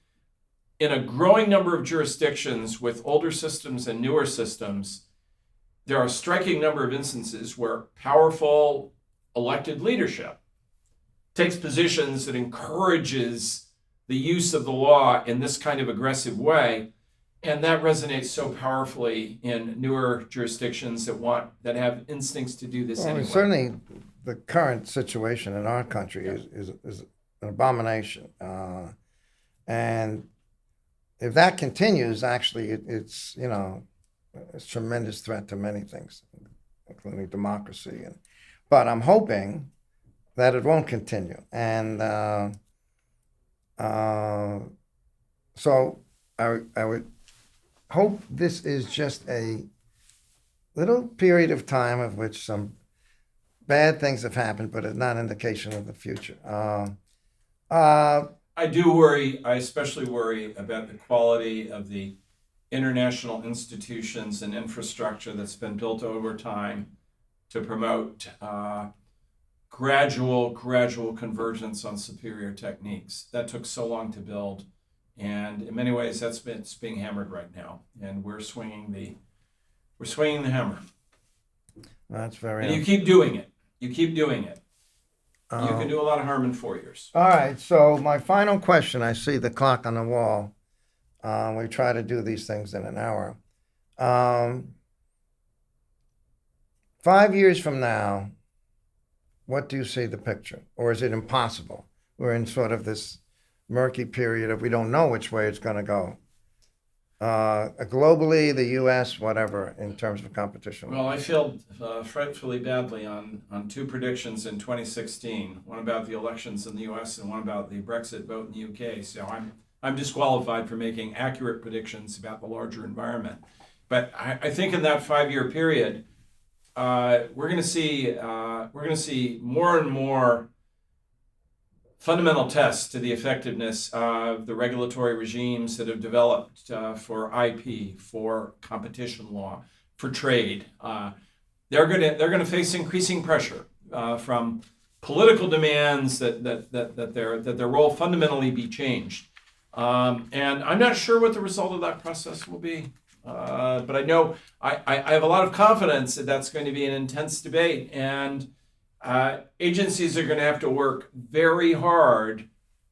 in a growing number of jurisdictions with older systems and newer systems, there are a striking number of instances where powerful elected leadership takes positions that encourages the use of the law in this kind of aggressive way. And that resonates so powerfully in newer jurisdictions that have instincts to do this anyway. Certainly, the current situation in our country is an abomination. And if that continues, actually, it's a tremendous threat to many things, including democracy. But I'm hoping that it won't continue. And so I would hope this is just a little period of time of which some bad things have happened, but it's not an indication of the future. I do worry, I especially worry about the quality of the international institutions and infrastructure that's been built over time to promote gradual convergence on superior techniques. That took so long to build, and in many ways it's being hammered right now, and we're swinging the hammer. That's very. And you keep doing it. You can do a lot of harm in 4 years. All right. So my final question. I see the clock on the wall. We try to do these things in an hour. 5 years from now, what do you see the picture? Or is it impossible? We're in sort of this murky period of we don't know which way it's going to go. Globally, the U.S., whatever, in terms of competition. Well, I failed frightfully badly on two predictions in 2016, one about the elections in the U.S. and one about the Brexit vote in the U.K. So I'm disqualified for making accurate predictions about the larger environment. But I think in that 5-year period, we're going to see more and more fundamental tests to the effectiveness of the regulatory regimes that have developed for IP, for competition law, for trade. They're going to face increasing pressure from political demands that their role fundamentally be changed. And I'm not sure what the result of that process will be. But I know I have a lot of confidence that that's going to be an intense debate, and agencies are going to have to work very hard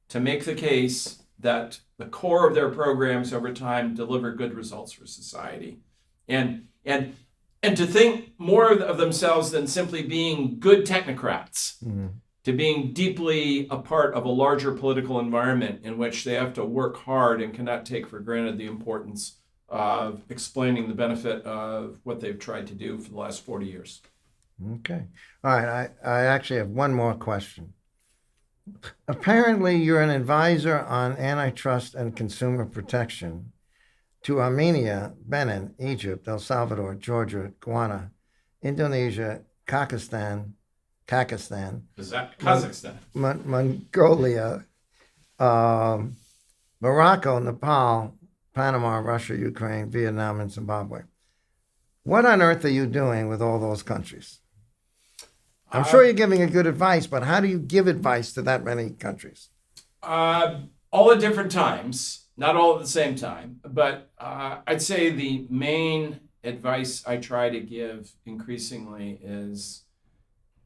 to make the case that the core of their programs over time deliver good results for society, and to think more of themselves than simply being good technocrats, to being deeply a part of a larger political environment in which they have to work hard and cannot take for granted the importance of explaining the benefit of what they've tried to do for the last 40 years. Okay. All right. I actually have one more question. Apparently, you're an advisor on antitrust and consumer protection to Armenia, Benin, Egypt, El Salvador, Georgia, Guyana, Indonesia, Kazakhstan, Mongolia, Morocco, Nepal, Panama, Russia, Ukraine, Vietnam, and Zimbabwe. What on earth are you doing with all those countries? I'm sure you're giving a good advice, but how do you give advice to that many countries? All at different times, not all at the same time. But I'd say the main advice I try to give increasingly is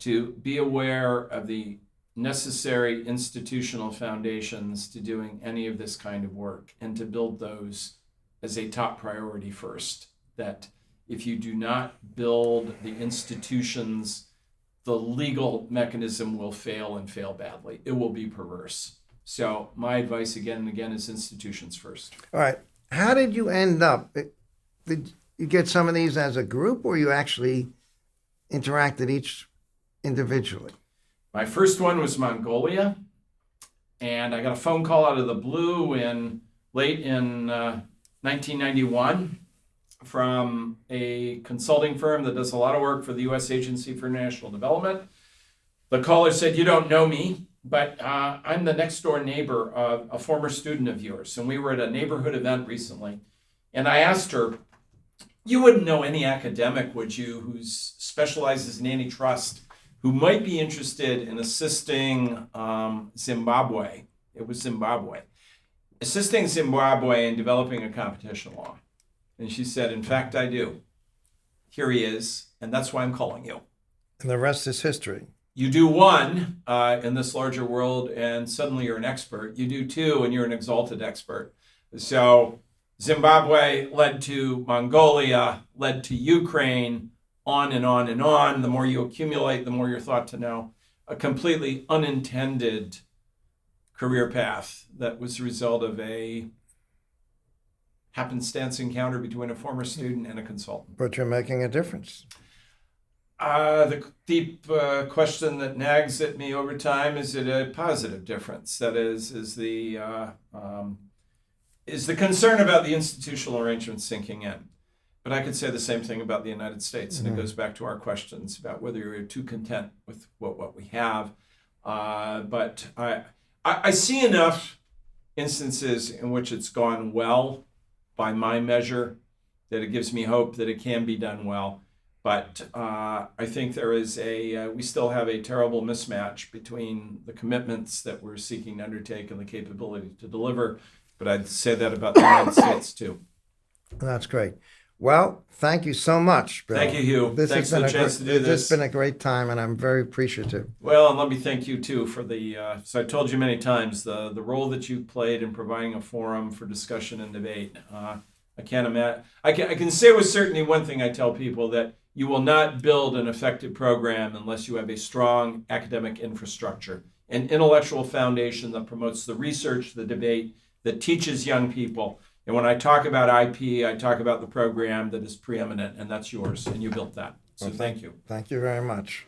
to be aware of the necessary institutional foundations to doing any of this kind of work, and to build those as a top priority first. That if you do not build the institutions, the legal mechanism will fail and fail badly. It will be perverse. So my advice again and again is institutions first. All right. How did you end up? Did you get some of these as a group, or you actually interacted each individually? My first one was Mongolia, and I got a phone call out of the blue late in 1991 from a consulting firm that does a lot of work for the U.S. Agency for International Development. The caller said, "You don't know me, but I'm the next door neighbor of a former student of yours, and we were at a neighborhood event recently." And I asked her, "You wouldn't know any academic, would you, who specializes in antitrust, who might be interested in assisting Zimbabwe?" It was Zimbabwe. "Assisting Zimbabwe in developing a competition law." And she said, "In fact, I do. Here he is, and that's why I'm calling you." And the rest is history. You do one in this larger world, and suddenly you're an expert. You do two, and you're an exalted expert. So Zimbabwe led to Mongolia, led to Ukraine, on and on and on. The more you accumulate, the more you're thought to know. A completely unintended career path that was the result of a happenstance encounter between a former student and a consultant. But you're making a difference. The deep question that nags at me over time, is it a positive difference? That is the concern about the institutional arrangements sinking in. But I could say the same thing about the United States, and it goes back to our questions about whether you're too content with what we have. But I see enough instances in which it's gone well by my measure that it gives me hope that it can be done well. But I think there is we still have a terrible mismatch between the commitments that we're seeking to undertake and the capability to deliver. But I'd say that about the United States too. That's great. Well, thank you so much, Bill. Thank you, Hugh. Thanks for the chance to do this. This has been a great time, and I'm very appreciative. Well, and let me thank you too for so I told you many times, the role that you played in providing a forum for discussion and debate. I can't imagine. I can say with certainty one thing I tell people, that you will not build an effective program unless you have a strong academic infrastructure, an intellectual foundation that promotes the research, the debate, that teaches young people. And when I talk about IP, I talk about the program that is preeminent, and that's yours, and you built that. So thank you. Thank you very much.